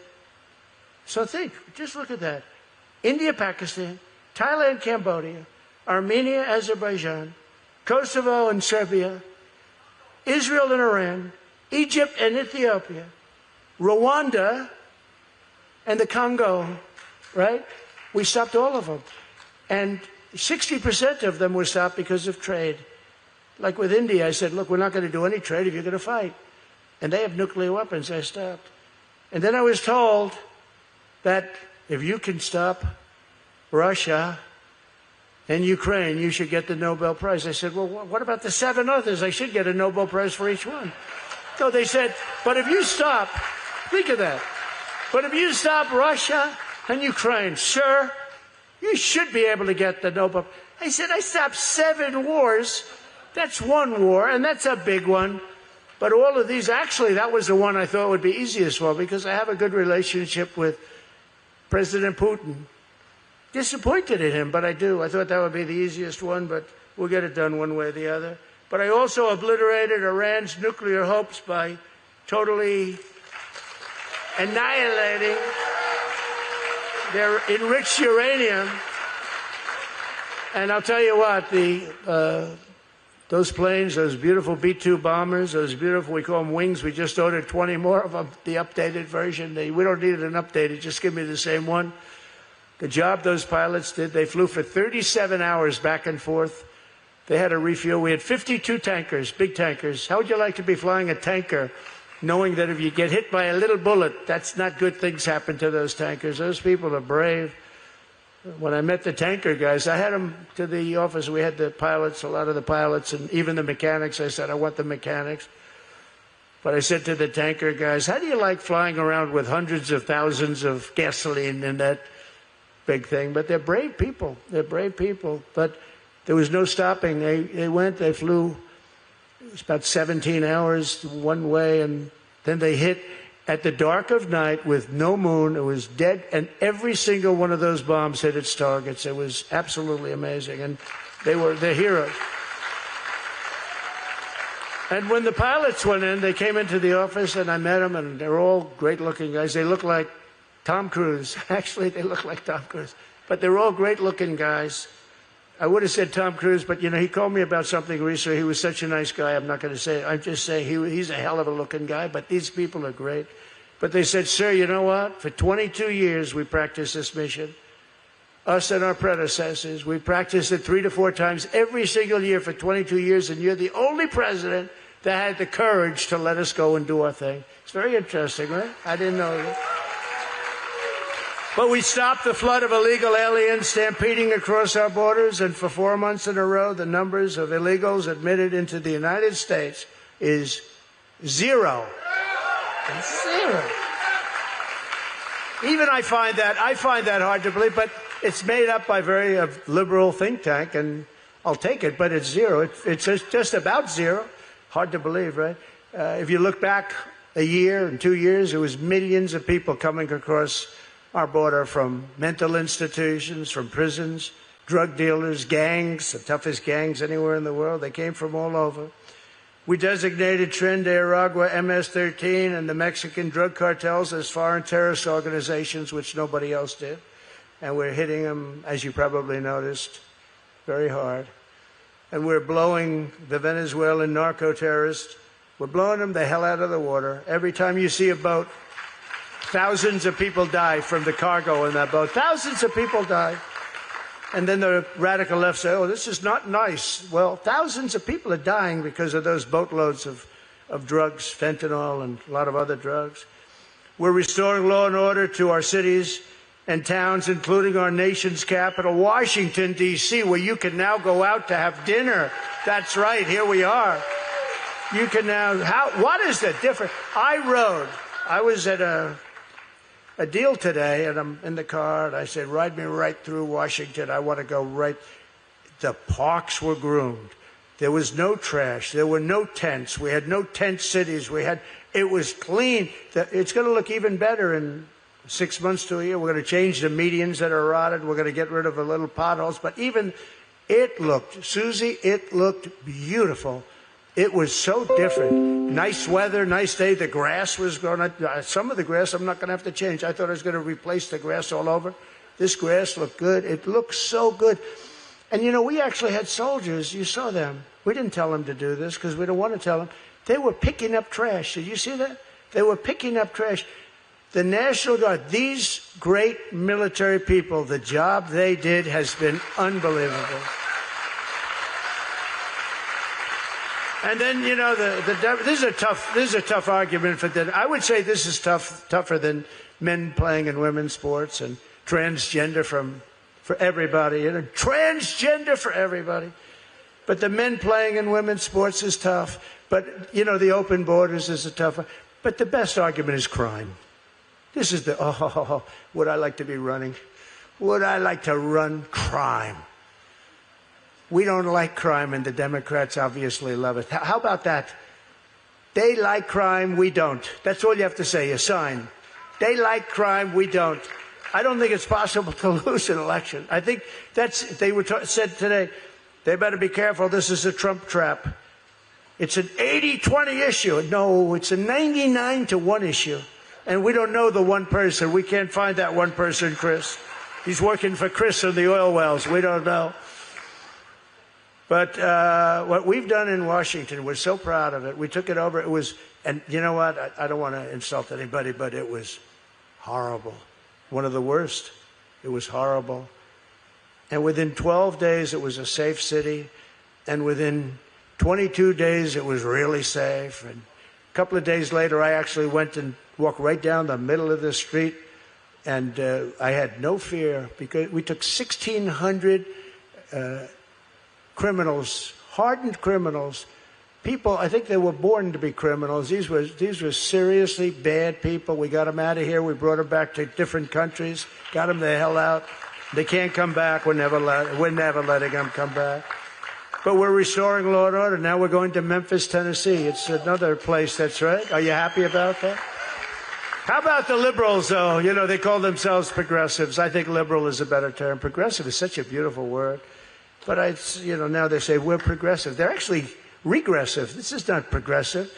S3: so think, just look at that. India, Pakistan, Thailand, Cambodia, Armenia, Azerbaijan, Kosovo and Serbia, Israel and Iran, Egypt and Ethiopia, Rwanda and the Congo, right? We stopped all of them. And 60% of them were stopped because of trade. Like with India, I said, look, we're not going to do any trade if you're going to fight. And they have nuclear weapons. I stopped. And then I was told that if you can stop Russia and Ukraine, you should get the Nobel Prize. I said, well, what about the 7 others? I should get a Nobel Prize for each one. No, they said, but if you stop, think of that. But if you stop Russia and Ukraine, sir, you should be able to get the Nobel. I said, I stopped 7 wars. That's one war, and that's a big one. But all of these, actually, that was the one I thought would be easiest for, because I have a good relationship with President Putin. Disappointed in him, but I do. I thought that would be the easiest one, but we'll get it done one way or the other. But I also obliterated Iran's nuclear hopes by totally annihilating their enriched uranium. And I'll tell you what, those planes, those beautiful B-2 bombers, those beautiful, we call them wings, we just ordered 20 more of them, the updated version. We don't need an updated, just give me the same one. The job those pilots did, they flew for 37 hours back and forth. They had a refuel. We had 52 tankers, big tankers. How would you like to be flying a tanker knowing that if you get hit by a little bullet, that's not good things happen to those tankers? Those people are brave. When I met the tanker guys, I had them to the office. We had the pilots, a lot of the pilots, and even the mechanics. I said, I want the mechanics. But I said to the tanker guys, how do you like flying around with hundreds of thousands of gasoline in that big thing? But they're brave people. They're brave people. But there was no stopping. They flew, it was about 17 hours one way, and then they hit at the dark of night with no moon. It was dead, and every single one of those bombs hit its targets. It was absolutely amazing, and they're heroes. And when the pilots went in, they came into the office, and I met them, and they're all great-looking guys. They look like Tom Cruise. Actually, they look like Tom Cruise. But they're all great-looking guys. I would have said Tom Cruise, but, he called me about something recently. He was such a nice guy. I'm not going to say it. I'm just saying he's a hell of a looking guy, but these people are great. But they said, sir, you know what? For 22 years, we practiced this mission. Us and our predecessors, we practiced it 3 to 4 times every single year for 22 years, and you're the only president that had the courage to let us go and do our thing. It's very interesting, right? I didn't know that. But we stopped the flood of illegal aliens stampeding across our borders, and for 4 months in a row, the numbers of illegals admitted into the United States is 0. It's 0. Even I find that hard to believe, but it's made up by a liberal think tank, and I'll take it, but it's 0. It's just about 0. Hard to believe, right? If you look back a year and 2 years, there was millions of people coming across our border from mental institutions, from prisons, drug dealers, gangs, the toughest gangs anywhere in the world. They came from all over. We designated Tren de Aragua, MS-13, and the Mexican drug cartels as foreign terrorist organizations, which nobody else did. And we're hitting them, as you probably noticed, very hard. And we're blowing the Venezuelan narco-terrorists. We're blowing them the hell out of the water. Every time you see a boat, thousands of people die from the cargo in that boat. Thousands of people die. And then the radical left say, oh, this is not nice. Well, thousands of people are dying because of those boatloads of drugs, fentanyl and a lot of other drugs. We're restoring law and order to our cities and towns, including our nation's capital, Washington, D.C., where you can now go out to have dinner. That's right, here we are. You can now, what is the difference? I was at a deal today, and I'm in the car, and I said, ride me right through Washington. I want to go right. The parks were groomed. There was no trash. There were no tents. We had no tent cities. It was clean. It's going to look even better in 6 months to a year. We're going to change the medians that are rotted. We're going to get rid of the little potholes. But even it looked, Susie, it looked beautiful. It was so different. Nice weather, nice day. The grass was growing. Some of the grass I'm not going to have to change. I thought I was going to replace the grass all over. This grass looked good. It looked so good. And, we actually had soldiers. You saw them. We didn't tell them to do this because we don't want to tell them. They were picking up trash. Did you see that? They were picking up trash. The National Guard, these great military people, the job they did has been unbelievable. And then, this is a tough argument for that. I would say this is tougher than men playing in women's sports and transgender for everybody. Transgender for everybody. But the men playing in women's sports is tough. But, you know, the open borders is a tough one. But the best argument is crime. This is would I like to be running? Would I like to run crime? We don't like crime, and the Democrats obviously love it. How about that? They like crime, we don't. That's all you have to say, a sign. They like crime, we don't. I don't think it's possible to lose an election. I think said today, they better be careful, this is a Trump trap. It's an 80-20 issue. No, it's a 99-1 issue. And we don't know the one person. We can't find that one person, Chris. He's working for Chris in the oil wells. We don't know. But what we've done in Washington, we're so proud of it. We took it over. It was, and you know what? I don't want to insult anybody, but it was horrible. One of the worst. It was horrible. And within 12 days, it was a safe city. And within 22 days, it was really safe. And a couple of days later, I actually went and walked right down the middle of the street. And I had no fear because we took 1,600 criminals, hardened criminals, people, I think they were born to be criminals. These were seriously bad people. We got them out of here. We brought them back to different countries, got them the hell out. They can't come back. We're never letting them come back. But we're restoring law and order. Now we're going to Memphis, Tennessee. It's another place that's right. Are you happy about that? How about the liberals, though? You know, they call themselves progressives. I think liberal is a better term. Progressive is such a beautiful word. But now they say we're progressive. They're actually regressive. This is not progressive.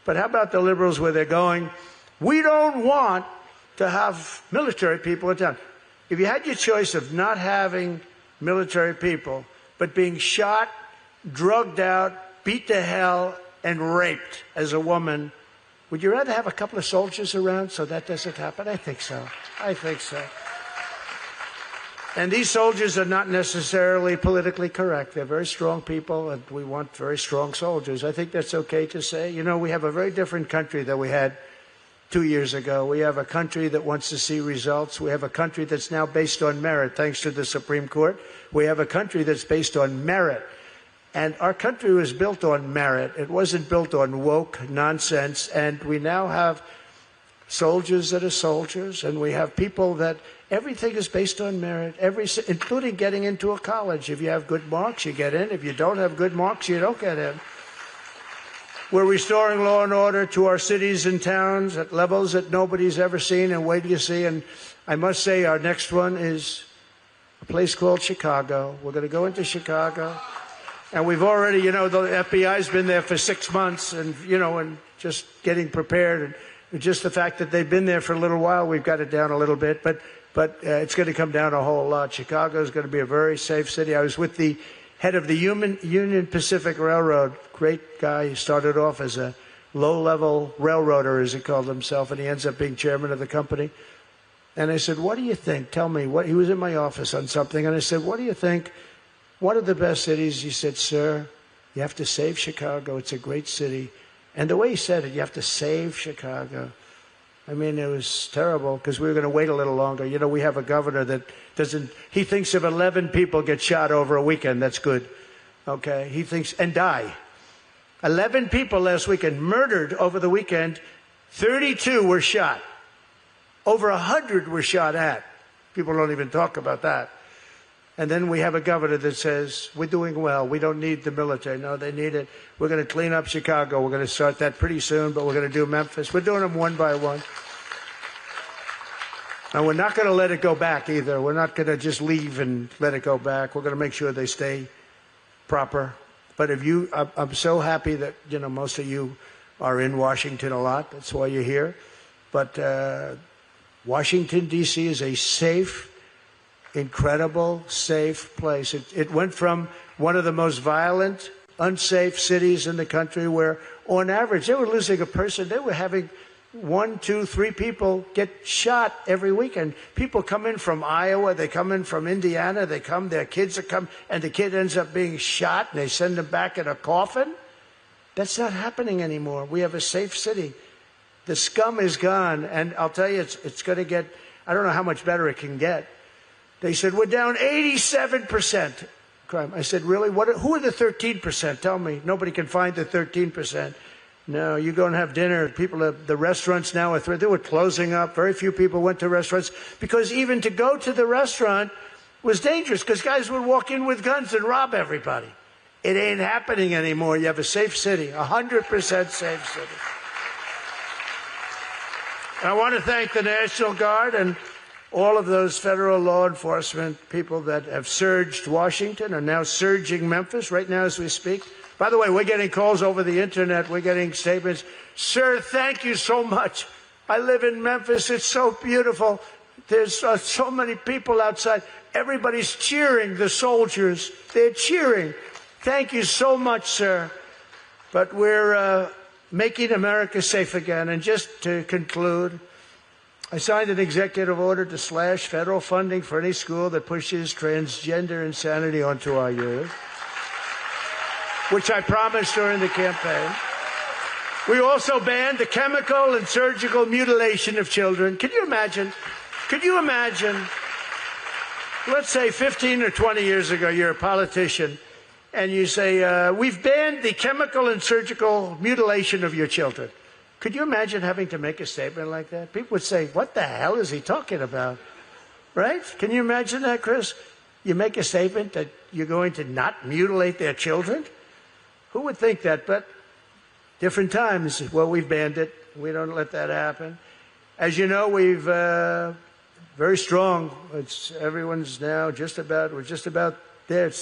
S3: But how about the liberals where they're going, we don't want to have military people in town. If you had your choice of not having military people, but being shot, drugged out, beat to hell, and raped as a woman, would you rather have a couple of soldiers around so that doesn't happen? I think so. I think so. And these soldiers are not necessarily politically correct. They're very strong people, and we want very strong soldiers. I think that's okay to say. You know, we have a very different country than we had 2 years ago. We have a country that wants to see results. We have a country that's now based on merit, thanks to the Supreme Court. We have a country that's based on merit. And our country was built on merit. It wasn't built on woke nonsense. And we now have soldiers that are soldiers, and we have people that everything is based on merit, including getting into a college. If you have good marks, you get in. If you don't have good marks, you don't get in. We're restoring law and order to our cities and towns at levels that nobody's ever seen, and wait till you see. And I must say, our next one is a place called Chicago. We're going to go into Chicago. And we've already, the FBI's been there for 6 months, and, and just getting prepared. And just the fact that they've been there for a little while, we've got it down a little bit. But it's going to come down a whole lot. Chicago is going to be a very safe city. I was with the head of the Union Pacific Railroad, great guy. He started off as a low-level railroader, as he called himself, and he ends up being chairman of the company. And I said, what do you think? Tell me. He was in my office on something, and I said, what do you think? One of the best cities? He said, sir, you have to save Chicago. It's a great city. And the way he said it, you have to save Chicago. I mean, it was terrible because we were going to wait a little longer. We have a governor that he thinks if 11 people get shot over a weekend, that's good. Okay? He thinks, and die. 11 people last weekend murdered over the weekend. 32 were shot. Over 100 were shot at. People don't even talk about that. And then we have a governor that says, we're doing well. We don't need the military. No, they need it. We're going to clean up Chicago. We're going to start that pretty soon, but we're going to do Memphis. We're doing them one by one. And we're not going to let it go back either. We're not going to just leave and let it go back. We're going to make sure they stay proper. But I'm so happy that, most of you are in Washington a lot. That's why you're here. But Washington, D.C. is a safe, incredible, safe place. It went from one of the most violent, unsafe cities in the country where, on average, they were losing a person. They were having 1, 2, 3 people get shot every weekend. People come in from Iowa, they come in from Indiana, their kids are come, and the kid ends up being shot, and they send them back in a coffin. That's not happening anymore. We have a safe city. The scum is gone, and I'll tell you, it's going to get, I don't know how much better it can get. They said, we're down 87% crime. I said, really? Who are the 13%? Tell me. Nobody can find the 13%. No, you go and have dinner. The restaurants now they were closing up. Very few people went to restaurants because even to go to the restaurant was dangerous because guys would walk in with guns and rob everybody. It ain't happening anymore. You have a safe city, 100% safe city. And I want to thank the National Guard and all of those federal law enforcement people that have surged Washington are now surging Memphis right now as we speak. By the way, we're getting calls over the internet. We're getting statements. Sir, thank you so much. I live in Memphis. It's so beautiful. There's so many people outside. Everybody's cheering the soldiers. They're cheering. Thank you so much, sir. But we're making America safe again. And just to conclude, I signed an executive order to slash federal funding for any school that pushes transgender insanity onto our youth, which I promised during the campaign. We also banned the chemical and surgical mutilation of children. Can you imagine? Could you imagine? Let's say 15 or 20 years ago, you're a politician, and you say, we've banned the chemical and surgical mutilation of your children. Could you imagine having to make a statement like that? People would say, what the hell is he talking about? Right? Can you imagine that, Chris? You make a statement that you're going to not mutilate their children? Who would think that? But different times. Well, we've banned it. We don't let that happen. As you know, we've very strong. Everyone's now we're just about there.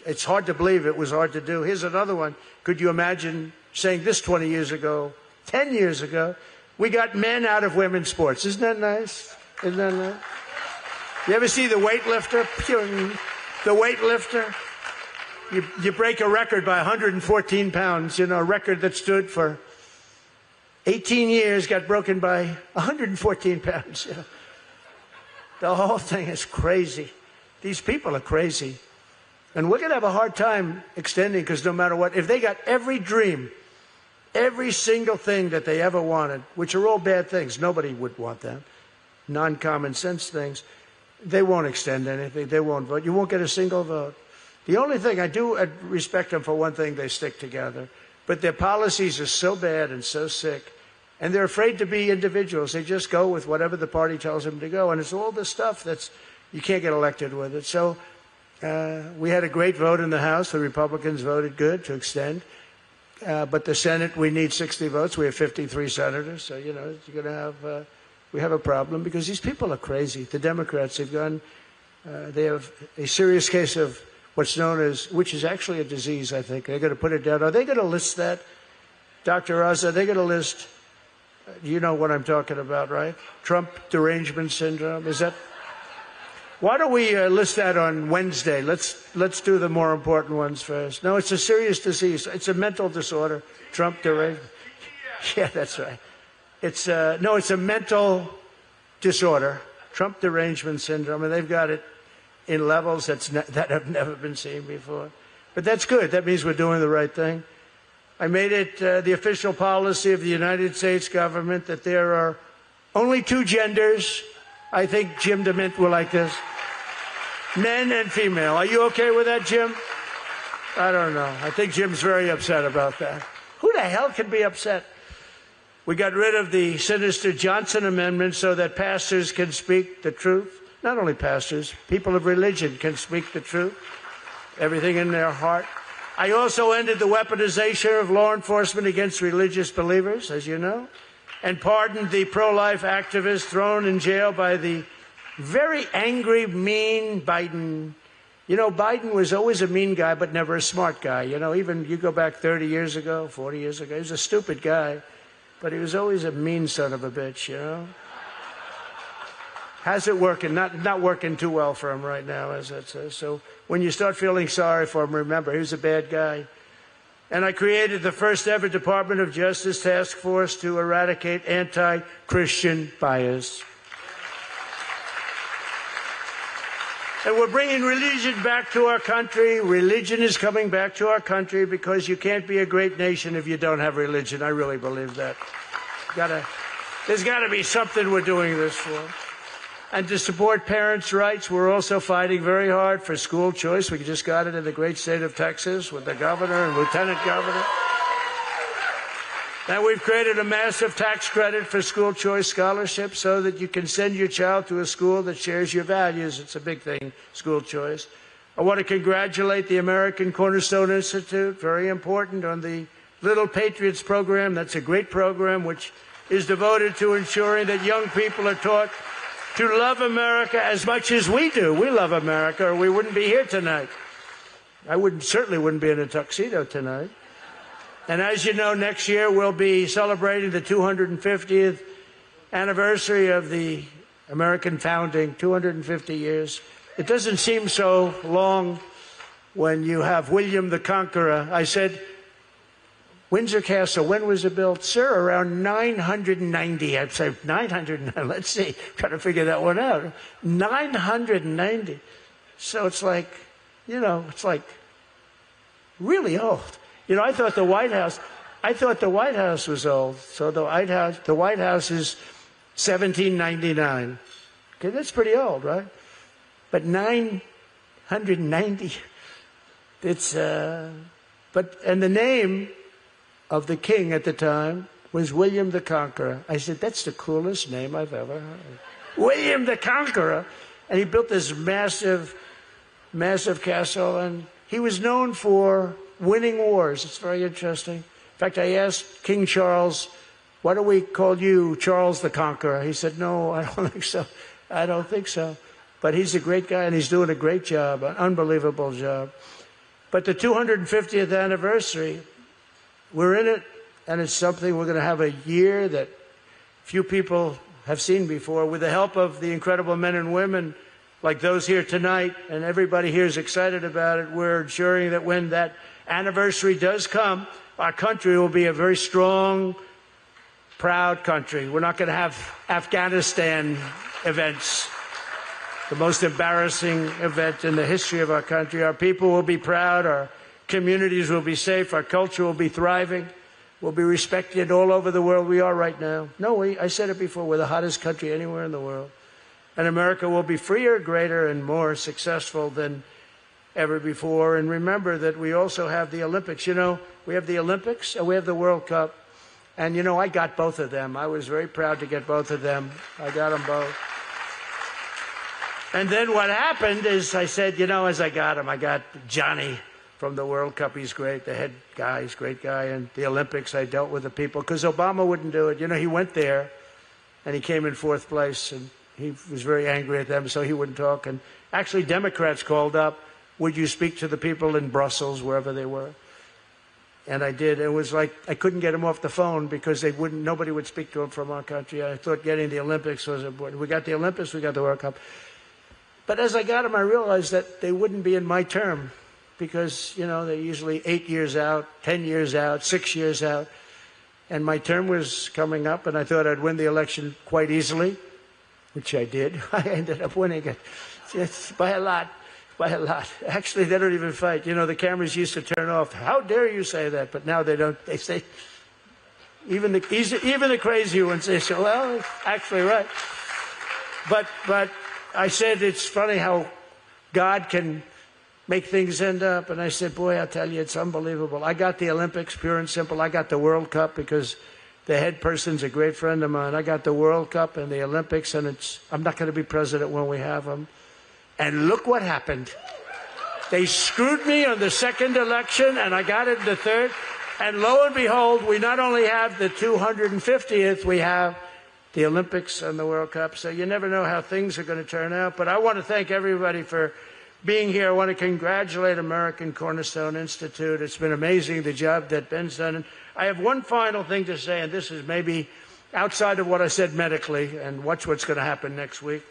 S3: It's hard to believe it was hard to do. Here's another one. Could you imagine saying this 20 years ago, 10 years ago? We got men out of women's sports. Isn't that nice? Isn't that nice? You ever see the weightlifter? The weightlifter? You break a record by 114 pounds, a record that stood for 18 years got broken by 114 pounds. The whole thing is crazy. These people are crazy. And we're going to have a hard time extending because no matter what, if they got every dream, every single thing that they ever wanted, which are all bad things, nobody would want them, non-common sense things, they won't extend anything. They won't vote. You won't get a single vote. The only thing I do respect them for one thing, they stick together. But their policies are so bad and so sick, and they're afraid to be individuals. They just go with whatever the party tells them to go, and it's all this stuff that's you can't get elected with it. So we had a great vote in the House. The Republicans voted good to extend. But the Senate, we need 60 votes. We have 53 senators. So, you're going to have, we have a problem because these people are crazy. The Democrats have gone, they have a serious case of what's known as, which is actually a disease, I think. They're going to put it down. Are they going to list that? Dr. Oz, are they going to list, you know what I'm talking about, right? Trump derangement syndrome. Is that? Why don't we list that on Wednesday? Let's do the more important ones first. No, it's a serious disease. It's a mental disorder. Trump derangement. Yeah, that's right. It's it's a mental disorder. Trump derangement syndrome, and they've got it in levels that have never been seen before. But that's good. That means we're doing the right thing. I made it the official policy of the United States government that there are only two genders. I think Jim DeMint will like this. Men and female. Are you okay with that, Jim? I don't know. I think Jim's very upset about that. Who the hell can be upset? We got rid of the sinister Johnson Amendment so that pastors can speak the truth. Not only pastors, people of religion can speak the truth. Everything in their heart. I also ended the weaponization of law enforcement against religious believers, as you know, and pardoned the pro-life activists thrown in jail by the very angry, mean Biden. Biden was always a mean guy, but never a smart guy. Even you go back 30 years ago, 40 years ago, he was a stupid guy, but he was always a mean son of a bitch, How's it working? Not working too well for him right now, as that says. So when you start feeling sorry for him, remember, he was a bad guy. And I created the first ever Department of Justice task force to eradicate anti-Christian bias. And we're bringing religion back to our country. Religion is coming back to our country because you can't be a great nation if you don't have religion. I really believe that. There's got to be something we're doing this for. And to support parents' rights, we're also fighting very hard for school choice. We just got it in the great state of Texas with the governor and lieutenant governor. And we've created a massive tax credit for school choice scholarships so that you can send your child to a school that shares your values. It's a big thing, school choice. I want to congratulate the American Cornerstone Institute, very important, on the Little Patriots program. That's a great program which is devoted to ensuring that young people are taught to love America as much as we do. We love America, or we wouldn't be here tonight. I certainly wouldn't be in a tuxedo tonight. And as you know, next year we'll be celebrating the 250th anniversary of the American founding, 250 years. It doesn't seem so long when you have William the Conqueror. I said, Windsor Castle, when was it built? Sir, around 990. I'd say 990. Let's see. Trying to figure that one out. 990. So it's like, it's like really old. I thought the White House was old. So the White House is 1799. Okay, that's pretty old, right? But 990. And the name of the king at the time was William the Conqueror. I said, that's the coolest name I've ever heard. William the Conqueror. And he built this massive, massive castle, and he was known for winning wars. It's very interesting. In fact, I asked King Charles, why do we call you Charles the Conqueror? He said, no, I don't think so. I don't think so. But he's a great guy, and he's doing a great job, an unbelievable job. But the 250th anniversary, we're in it, and it's something we're going to have a year that few people have seen before. With the help of the incredible men and women like those here tonight, and everybody here is excited about it, we're ensuring that when that anniversary does come, our country will be a very strong, proud country. We're not going to have Afghanistan events, the most embarrassing event in the history of our country. Our people will be proud, our communities will be safe, our culture will be thriving, we'll be respected all over the world. We are right now. I said it before, we're the hottest country anywhere in the world. And America will be freer, greater, and more successful than ever before. And remember that we also have the Olympics. We have the Olympics and we have the World Cup. And I got both of them. I was very proud to get both of them. I got them both. And then what happened is I said, as I got them, I got Johnny from the World Cup. He's great. The head guy, he's a great guy. And the Olympics, I dealt with the people because Obama wouldn't do it. He went there and he came in fourth place, and he was very angry at them, so he wouldn't talk. And actually, Democrats called up, would you speak to the people in Brussels, wherever they were? And I did. It was like I couldn't get him off the phone because nobody would speak to him from our country. I thought getting the Olympics was important. We got the Olympics, we got the World Cup. But as I got them, I realized that they wouldn't be in my term because, they're usually 8 years out, 10 years out, 6 years out. And my term was coming up, and I thought I'd win the election quite easily, which I did. I ended up winning it. It's by a lot. By a lot. Actually, they don't even fight. The cameras used to turn off. How dare you say that? But now they don't. They say, even the crazy ones, they say, well, it's actually right. But I said, it's funny how God can make things end up. And I said, boy, I'll tell you, it's unbelievable. I got the Olympics, pure and simple. I got the World Cup because the head person's a great friend of mine. I got the World Cup and the Olympics, and I'm not going to be president when we have them. And look what happened. They screwed me on the second election, and I got it in the third. And lo and behold, we not only have the 250th, we have the Olympics and the World Cup. So you never know how things are going to turn out. But I want to thank everybody for being here. I want to congratulate American Cornerstone Institute. It's been amazing, the job that Ben's done. And I have one final thing to say, and this is maybe outside of what I said medically, and watch what's going to happen next week.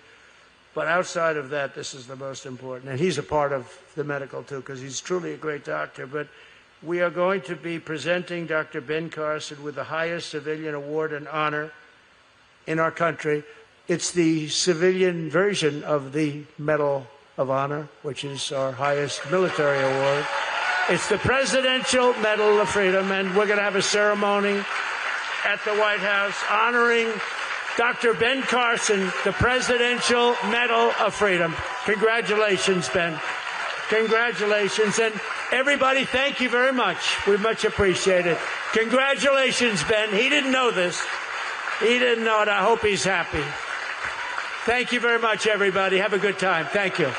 S3: But outside of that, this is the most important. And he's a part of the medical, too, because he's truly a great doctor. But we are going to be presenting Dr. Ben Carson with the highest civilian award and honor in our country. It's the civilian version of the Medal of Honor, which is our highest military award. It's the Presidential Medal of Freedom, and we're going to have a ceremony at the White House honoring Dr. Ben Carson, the Presidential Medal of Freedom. Congratulations, Ben. Congratulations. And everybody, thank you very much. We much appreciate it. Congratulations, Ben. He didn't know this. He didn't know it. I hope he's happy. Thank you very much, everybody. Have a good time. Thank you.